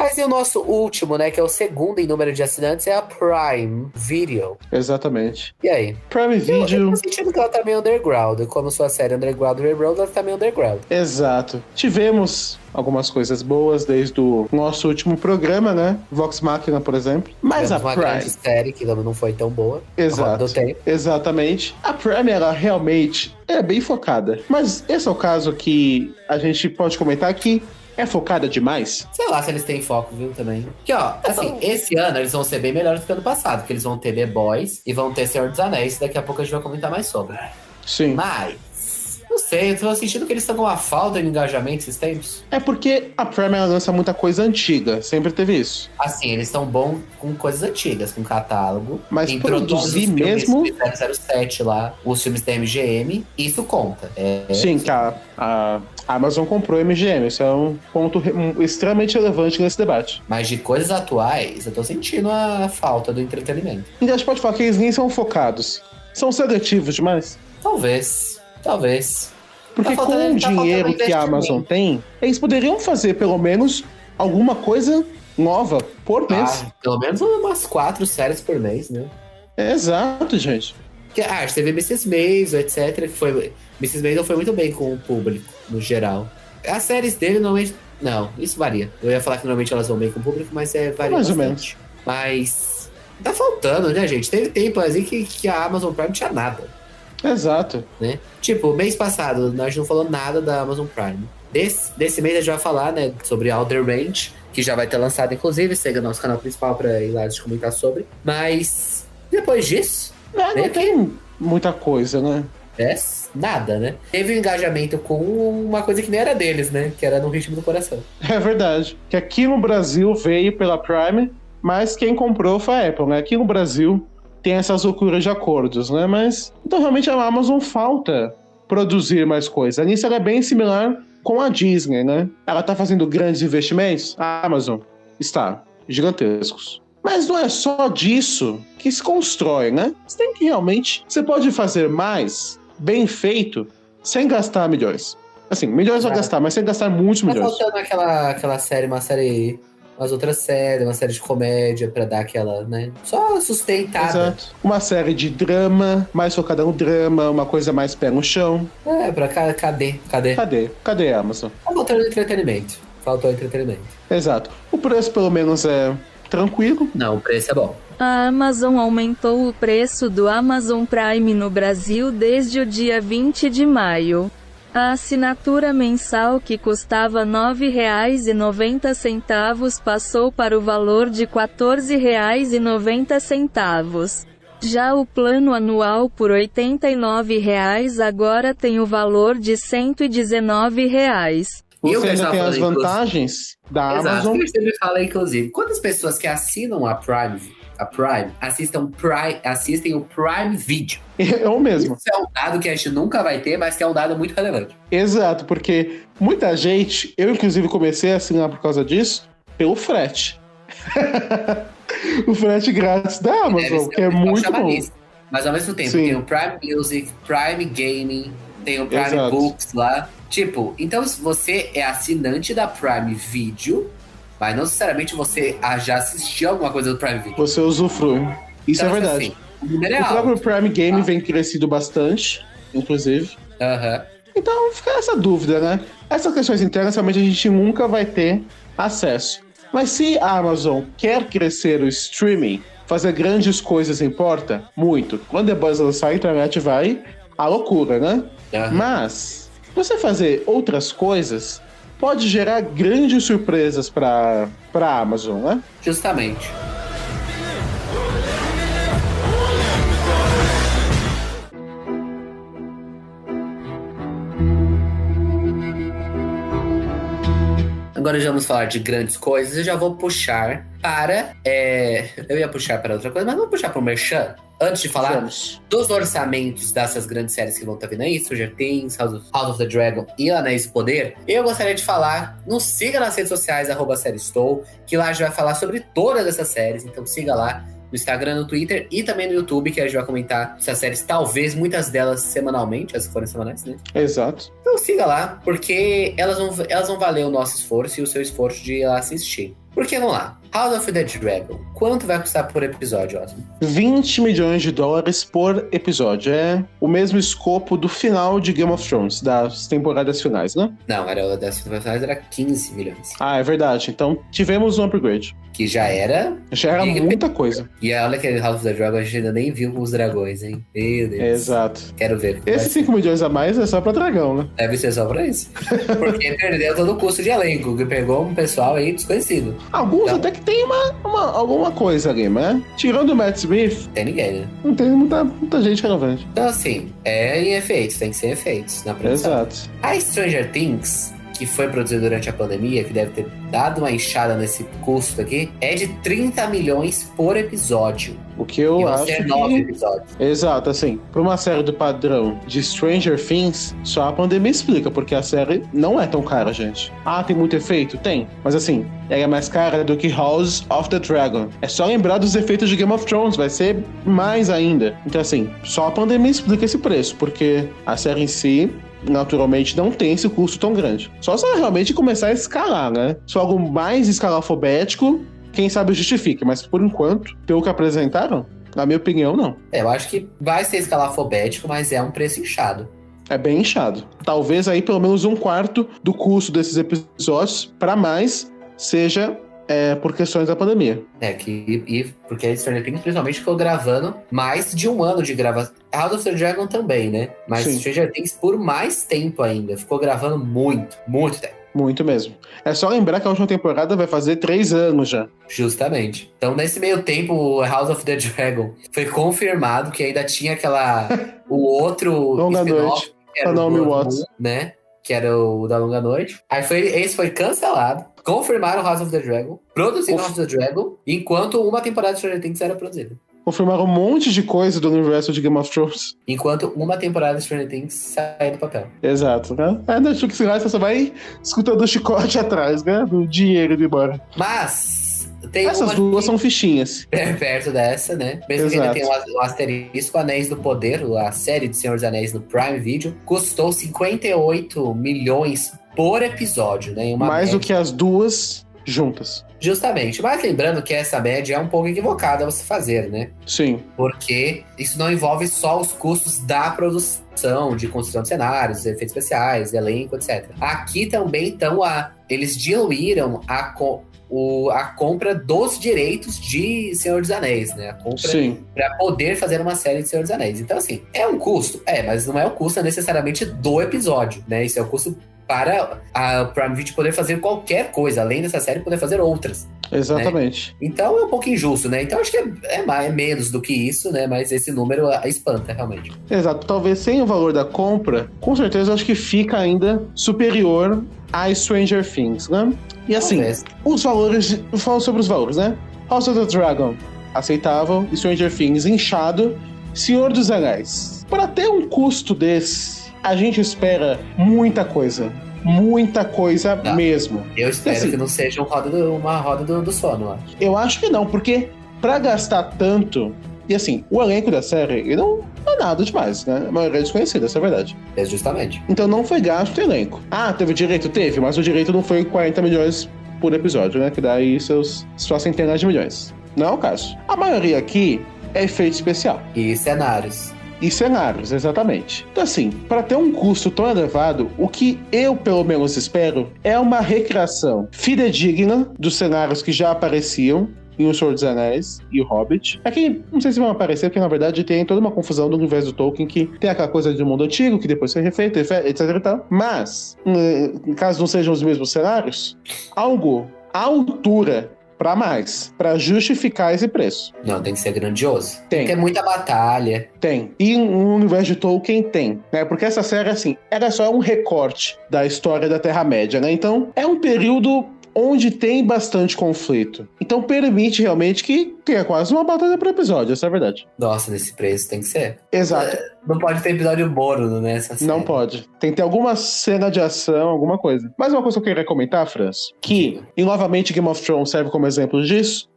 Mas e o nosso último, né, que é o segundo em número de assinantes, é a Prime Video. Exatamente. E aí? Prime Video... Eu tô sentindo que ela tá meio underground. Como sua série Underground Rebuild, ela tá meio underground. Exato. Tivemos algumas coisas boas desde o nosso último programa, né? Vox Machina, por exemplo. Mas a uma Prime... grande série que não foi tão boa. Exato. Do tempo. Exatamente. A Prime, ela realmente é bem focada. Mas esse é o caso que a gente pode comentar que é focada demais? Sei lá se eles têm foco, viu, também. Porque, ó, assim, esse ano eles vão ser bem melhores do que ano passado, porque eles vão ter The Boys e vão ter Senhor dos Anéis, daqui a pouco a gente vai comentar mais sobre. Sim. Mas... não sei, eu tô sentindo que eles estão com uma falta de engajamento esses tempos. É porque a Prime, ela lança muita coisa antiga, sempre teve isso. Assim, eles estão bons com coisas antigas, com catálogo. Mas produzir mesmo... 007 lá, os filmes da MGM, isso conta. Sim, que a Amazon comprou a MGM, isso é um ponto extremamente relevante nesse debate. Mas de coisas atuais, eu tô sentindo a falta do entretenimento. Então a gente pode falar que eles nem são focados. São seletivos demais? Talvez. Porque com o dinheiro que a Amazon tem, eles poderiam fazer pelo menos alguma coisa nova por mês. Pelo menos umas 4 séries por mês, né? Exato, gente. Você teve Mrs. Maisel, etc. Mrs. Maisel foi muito bem com o público, no geral. As séries dele, normalmente... Não, isso varia. Eu ia falar que normalmente elas vão bem com o público, mas varia mais bastante. ou menos. Mas tá faltando, né, gente? Teve tempo assim que a Amazon Prime não tinha nada. Exato. Né? Tipo, mês passado, nós não falamos nada da Amazon Prime. Desse mês a gente vai falar, né, sobre Outer Range, que já vai ter lançado, inclusive. Siga nosso canal principal pra ir lá de comentar sobre. Mas, depois disso... Não tem muita coisa, né? Nada, né? Teve um engajamento com uma coisa que nem era deles, né? Que era No Ritmo do Coração. É verdade. Que aqui no Brasil veio pela Prime, mas quem comprou foi a Apple, né? Aqui no Brasil tem essas loucuras de acordos, né? Mas, então realmente a Amazon falta produzir mais coisa. Nisso ela é bem similar com a Disney, né? Ela tá fazendo grandes investimentos? A Amazon está. Gigantescos. Mas não é só disso que se constrói, né? Você tem que realmente... Você pode fazer mais, bem feito, sem gastar milhões. Assim, milhões vai gastar, mas sem gastar muitos milhões. Tá faltando aquela série, umas outras séries, uma série de comédia pra dar aquela, né? Só sustentada. Exato. Uma série de drama, mais focada no drama, uma coisa mais pé no chão. Cadê a Amazon? Tá faltando entretenimento. Faltou entretenimento. Exato. O preço, pelo menos, é tranquilo. Não, o preço é bom. A Amazon aumentou o preço do Amazon Prime no Brasil desde o dia 20 de maio. A assinatura mensal que custava R$ 9,90 passou para o valor de R$ 14,90. Já o plano anual por R$ 89,00 agora tem o valor de R$ 119,00. Você ainda tem as vantagens da Amazon. Eu sempre falo, inclusive, quantas pessoas que assinam a Prime assistem o Prime Video? Eu mesmo. Isso é um dado que a gente nunca vai ter, mas que é um dado muito relevante. Exato, porque muita gente, eu inclusive comecei a assinar por causa disso, pelo frete. O frete grátis da Amazon, que é muito bom. Mas ao mesmo tempo, Sim. tem o Prime Music, Prime Gaming, tem o Prime Books lá. Tipo, então se você é assinante da Prime Video, mas não necessariamente você já assistiu alguma coisa do Prime Video. Você usufrui. Isso então, é verdade. Assim, o próprio Prime Game vem crescido bastante, inclusive. Então fica essa dúvida, né? Essas questões internas realmente a gente nunca vai ter acesso. Mas se a Amazon quer crescer o streaming, fazer grandes coisas importa? Muito. Quando The Buzz lançar, a internet vai à loucura, né? Mas você fazer outras coisas pode gerar grandes surpresas para a Amazon, né? Justamente. Agora já vamos falar de grandes coisas. Eu já vou puxar para... eu ia puxar para outra coisa, mas vamos puxar para o Merchan. Antes de falar dos orçamentos dessas grandes séries que vão estar vindo aí, Stranger Things, House of the Dragon e Anéis do Poder, eu gostaria de falar, nos siga nas redes sociais, @SérieStou, que lá a gente vai falar sobre todas essas séries, então siga lá no Instagram, no Twitter e também no YouTube, que a gente vai comentar essas séries, talvez muitas delas semanalmente, as que forem semanais, né? Exato. Então siga lá, porque elas vão valer o nosso esforço e o seu esforço de ir lá assistir. Porque, vamos lá, House of the Dragon, quanto vai custar por episódio, Osmo? $20 milhões por episódio. É o mesmo escopo do final de Game of Thrones, das temporadas finais, né? Não, das temporadas finais era 15 milhões. Ah, é verdade. Então, tivemos um upgrade. Que já era muita coisa. E olha que House of the Dragon a gente ainda nem viu com os dragões, hein? Meu Deus. Exato. Quero ver. Esses 5 milhões a mais é só pra dragão, né? Deve ser só pra isso. Porque perdeu todo o custo de elenco, que pegou um pessoal aí desconhecido. Alguns até que tem alguma coisa ali, né? Tirando o Matt Smith... Não tem ninguém, né? Não tem muita gente relevante. Então, assim, em efeitos, tem que ser efeitos na produção. Exato. A Stranger Things, que foi produzida durante a pandemia, que deve ter dado uma inchada nesse custo aqui, é de 30 milhões por episódio. O que eu acho que... 9 episódios. Exato, assim, pra uma série do padrão de Stranger Things, só a pandemia explica, porque a série não é tão cara, gente. Ah, tem muito efeito? Tem. Mas assim, ela é mais cara do que House of the Dragon. É só lembrar dos efeitos de Game of Thrones, vai ser mais ainda. Então assim, só a pandemia explica esse preço, porque a série em si... naturalmente não tem esse custo tão grande. Só se ela realmente começar a escalar, né? Se for algo mais escalafobético, quem sabe justifique. Mas por enquanto, pelo que apresentaram, na minha opinião, não. Eu acho que vai ser escalafobético, mas é um preço inchado. É bem inchado. Talvez aí pelo menos 1/4 do custo desses episódios para mais seja por questões da pandemia. Porque a Stranger Things principalmente ficou gravando mais de um ano de gravação. House of the Dragon também, né? Mas Sim. Stranger Things por mais tempo ainda. Ficou gravando muito tempo. Muito mesmo. É só lembrar que a última temporada vai fazer 3 anos já. Justamente. Então, nesse meio tempo, o House of the Dragon foi confirmado que ainda tinha o outro Longa spin-off, Noite, que era Naomi o Blood Watts. Moon, né? Que era o da Longa Noite. Aí esse foi cancelado. Confirmaram House of the Dragon. Produziram House of the Dragon. Enquanto uma temporada de Stranger Things era produzida. Confirmaram um monte de coisa do universo de Game of Thrones. Enquanto uma temporada de Stranger Things sai do papel. Exato, né? A Netflix lá, você só vai escutando o chicote atrás, né? Do dinheiro indo embora. Mas... tem essas duas são fichinhas. Perto dessa, né? Mesmo que ainda tem um asterisco, Anéis do Poder, a série de Senhor dos Anéis no Prime Video, custou 58 milhões por episódio, né? Mais do que as duas juntas. Justamente. Mas lembrando que essa média é um pouco equivocada a você fazer, né? Sim. Porque isso não envolve só os custos da produção, de construção de cenários, efeitos especiais, elenco, etc. Aqui também estão eles diluíram a compra dos direitos de Senhor dos Anéis, né? A compra para poder fazer uma série de Senhor dos Anéis. Então, assim, é um custo? Mas não é o custo necessariamente do episódio, né? Isso é o custo para a Prime Video poder fazer qualquer coisa, além dessa série, poder fazer outras. Exatamente. Né? Então é um pouco injusto, né? Então acho que é menos do que isso, né? Mas esse número espanta, realmente. Exato. Talvez sem o valor da compra, com certeza eu acho que fica ainda superior a Stranger Things, né? E assim, os valores... Falando sobre os valores, né? House of the Dragon, aceitável. Stranger Things, inchado. Senhor dos Anéis. Para ter um custo desse, a gente espera muita coisa. Muita coisa mesmo. Eu espero assim, que não seja uma roda do sono, eu acho. Eu acho que não, porque pra gastar tanto... E assim, o elenco da série, ele não é nada demais, né? A maioria é desconhecida, essa é a verdade. É justamente. Então não foi gasto o elenco. Ah, teve direito? Teve, mas o direito não foi 40 milhões por episódio, né? Que dá aí só centenas de milhões. Não é o caso. A maioria aqui é efeito especial. E cenários. E cenários, exatamente. Então assim, para ter um custo tão elevado, o que eu pelo menos espero é uma recriação fidedigna dos cenários que já apareciam em O Senhor dos Anéis e O Hobbit. Aqui, não sei se vão aparecer, porque na verdade tem toda uma confusão do universo do Tolkien, que tem aquela coisa do mundo antigo, que depois foi refeito, etc e tal. Mas, caso não sejam os mesmos cenários, algo à altura pra mais, pra justificar esse preço. Não, tem que ser grandioso. Tem. Tem muita batalha. Tem. E no universo de Tolkien tem, né? Porque essa série, assim, era só um recorte da história da Terra-média, né? Então, é um período onde tem bastante conflito. Então permite realmente que tenha quase uma batalha por episódio, essa é a verdade. Nossa, nesse preço tem que ser. Exato. Não pode ter episódio bônus, né? Essa série. Não pode. Tem que ter alguma cena de ação, alguma coisa. Mas uma coisa que eu queria comentar, Franz, que, e novamente Game of Thrones serve como exemplo disso,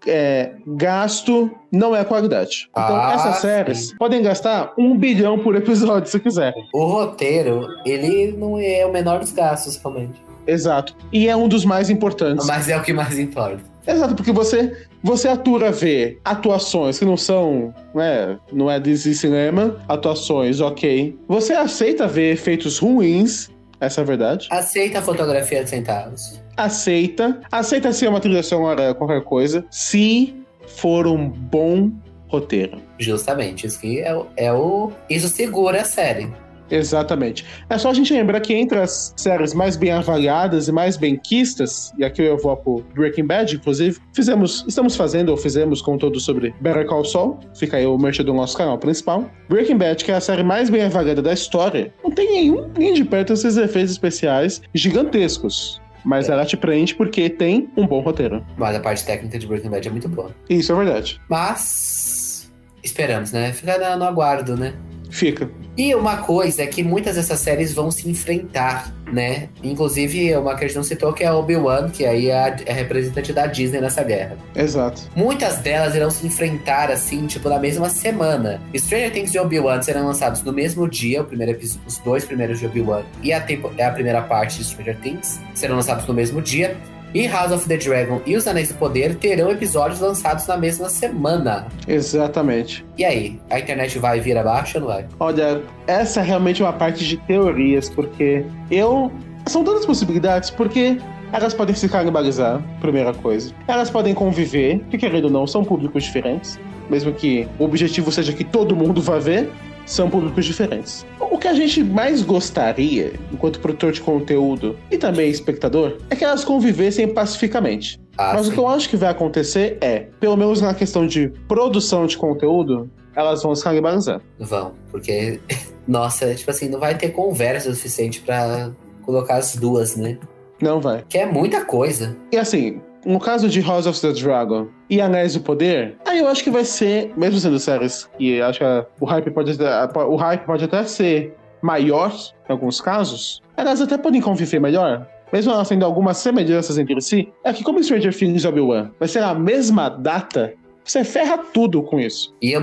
gasto não é qualidade. Então essas séries podem gastar 1 bilhão por episódio, se quiserem. O roteiro, ele não é o menor dos gastos, realmente. Exato. E é um dos mais importantes. Mas é o que mais importa. Exato, porque você atura ver atuações que não são, né, não é de cinema, atuações ok. Você aceita ver efeitos ruins, essa é a verdade. Aceita a fotografia de centavos. Aceita ser uma trilha sonora, qualquer coisa, se for um bom roteiro. Justamente, isso que isso segura a série. Exatamente. É só a gente lembrar que entre as séries mais bem avaliadas e mais bem quistas, e aqui eu vou pro Breaking Bad, inclusive, fizemos conteúdo sobre Better Call Saul, fica aí o merchan do nosso canal principal. Breaking Bad, que é a série mais bem avaliada da história, não tem nem de perto esses efeitos especiais gigantescos. Mas ela te prende porque tem um bom roteiro. Mas a parte técnica de Breaking Bad é muito boa. Isso é verdade. Mas esperamos, né? Fica no aguardo, né? Fica. E uma coisa é que muitas dessas séries vão se enfrentar, né? Inclusive, uma que a gente não citou, que é a Obi-Wan, que aí é a representante da Disney nessa guerra. Exato. Muitas delas irão se enfrentar, assim, tipo, na mesma semana. Stranger Things e Obi-Wan serão lançados no mesmo dia, os 2 primeiros de Obi-Wan e a primeira parte de Stranger Things serão lançados no mesmo dia. E House of the Dragon e Os Anéis do Poder terão episódios lançados na mesma semana. Exatamente. E aí, a internet vai vir abaixo ou não vai? Olha, essa é realmente uma parte de teorias, porque são tantas possibilidades, porque elas podem se canibalizar, primeira coisa. Elas podem conviver, que querendo ou não, são públicos diferentes. Mesmo que o objetivo seja que todo mundo vá ver, são públicos diferentes. O que a gente mais gostaria, enquanto produtor de conteúdo e também espectador, é que elas convivessem pacificamente. Mas sim. o que eu acho que vai acontecer é, pelo menos na questão de produção de conteúdo, elas vão se canibalizar. Vão, porque, nossa, tipo assim, não vai ter conversa o suficiente pra colocar as duas, né? Não vai. Que é muita coisa. E assim, no caso de House of the Dragon e Anéis do Poder, aí eu acho que vai ser, mesmo sendo séries que acho que o hype pode até ser maior em alguns casos, elas até podem conviver melhor, mesmo elas tendo algumas semelhanças entre si. É que como Stranger Things e Obi-Wan vai ser a mesma data, você ferra tudo com isso. E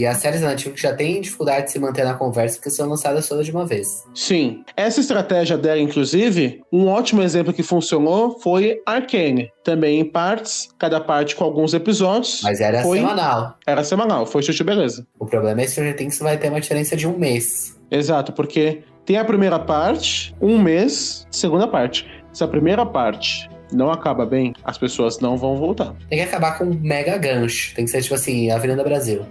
as séries da Netflix já têm dificuldade de se manter na conversa porque são lançadas todas de uma vez. Sim. Essa estratégia dela, inclusive, um ótimo exemplo que funcionou foi Arcane. Também em partes, cada parte com alguns episódios. Mas era semanal. Era semanal, foi chuchu beleza. O problema é que Stranger Things vai ter uma diferença de 1 mês. Exato, porque tem a primeira parte, 1 mês, segunda parte. Se a primeira parte não acaba bem, as pessoas não vão voltar. Tem que acabar com um mega gancho. Tem que ser, tipo assim, Avenida Brasil.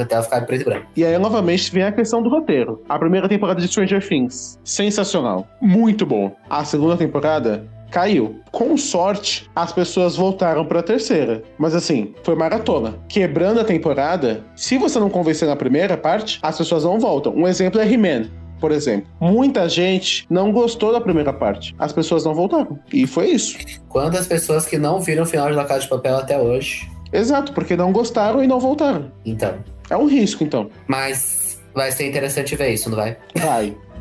Até ela ficar preto e branco. E aí, novamente, vem a questão do roteiro. A primeira temporada de Stranger Things, sensacional. Muito bom. A segunda temporada caiu. Com sorte, as pessoas voltaram pra terceira. Mas assim, foi maratona. Quebrando a temporada, se você não convencer na primeira parte, as pessoas não voltam. Um exemplo é He-Man. Por exemplo, muita gente não gostou da primeira parte. As pessoas não voltaram. E foi isso. Quantas pessoas que não viram o final de La Casa de Papel até hoje? Exato, porque não gostaram e não voltaram. Então. É um risco, então. Mas vai ser interessante ver isso, não vai?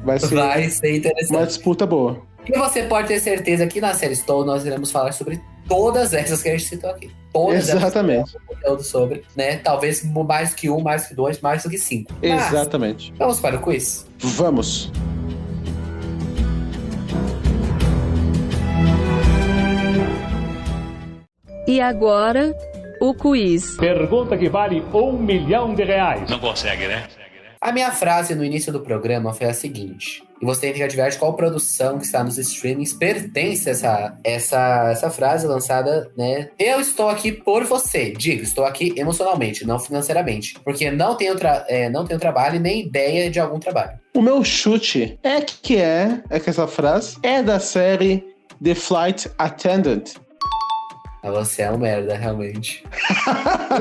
Vai ser interessante. uma disputa boa. E você pode ter certeza que na série Stone nós iremos falar sobre todas essas que a gente citou aqui. Todas Exatamente. Elas conteúdo sobre, né? Talvez mais que 1, mais que 2, mais do que 5. Exatamente. Vamos para o quiz? Vamos. E agora, o quiz. Pergunta que vale R$1 milhão. Não consegue, né? A minha frase no início do programa foi a seguinte. E você tem que adivinhar de qual produção que está nos streamings pertence essa frase lançada, né? Eu estou aqui por você. Digo, estou aqui emocionalmente, não financeiramente. Porque não tenho trabalho nem ideia de algum trabalho. O meu chute é que essa frase é da série The Flight Attendant. Você é um merda, realmente.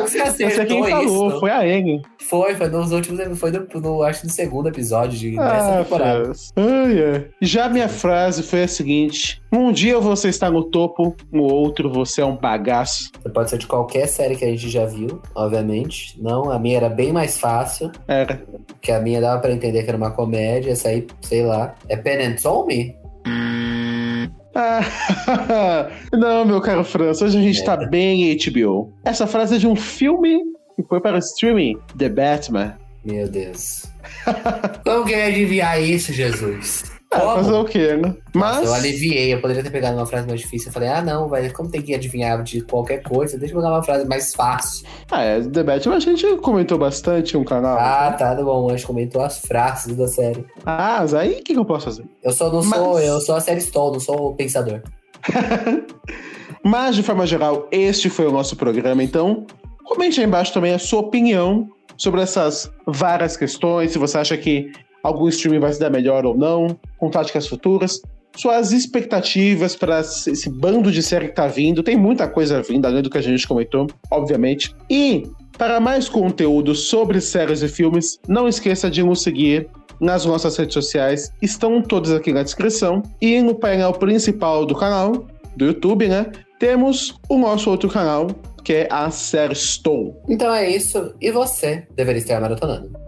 Você Essa quem falou, isso? foi a Eng. Foi nos últimos, acho que no segundo episódio dessa temporada. Já minha frase foi a seguinte: um dia você está no topo, no outro você é um bagaço. Você pode ser de qualquer série que a gente já viu, obviamente. Não, a minha era bem mais fácil. Era. Porque a minha dava pra entender que era uma comédia, essa aí, sei lá. É Pen and Tommy? Não, meu caro França, hoje a gente tá bem em HBO. Essa frase é de um filme que foi para o streaming, The Batman. Meu Deus. Como que eu ia adivinhar isso, Jesus? Fazer o quê, né? Mas eu aliviei, eu poderia ter pegado uma frase mais difícil. Eu falei, não, vai, como tem que adivinhar de qualquer coisa, deixa eu pegar uma frase mais fácil. The Batman a gente comentou bastante no canal. Tá bom, a gente comentou as frases da série. Mas aí o que eu posso fazer? Eu sou a série Stone, não sou o pensador. Mas, de forma geral, este foi o nosso programa, então comente aí embaixo também a sua opinião sobre essas várias questões, se você acha que algum streaming vai se dar melhor ou não, com táticas futuras, suas expectativas para esse bando de série que tá vindo. Tem muita coisa vindo, além do que a gente comentou, obviamente. E Para mais conteúdo sobre séries e filmes, não esqueça de nos seguir nas nossas redes sociais, estão todas aqui na descrição. E no painel principal do canal, do YouTube, né, temos o nosso outro canal, que é a Série Stone. Então é isso, e você deveria estar maratonando.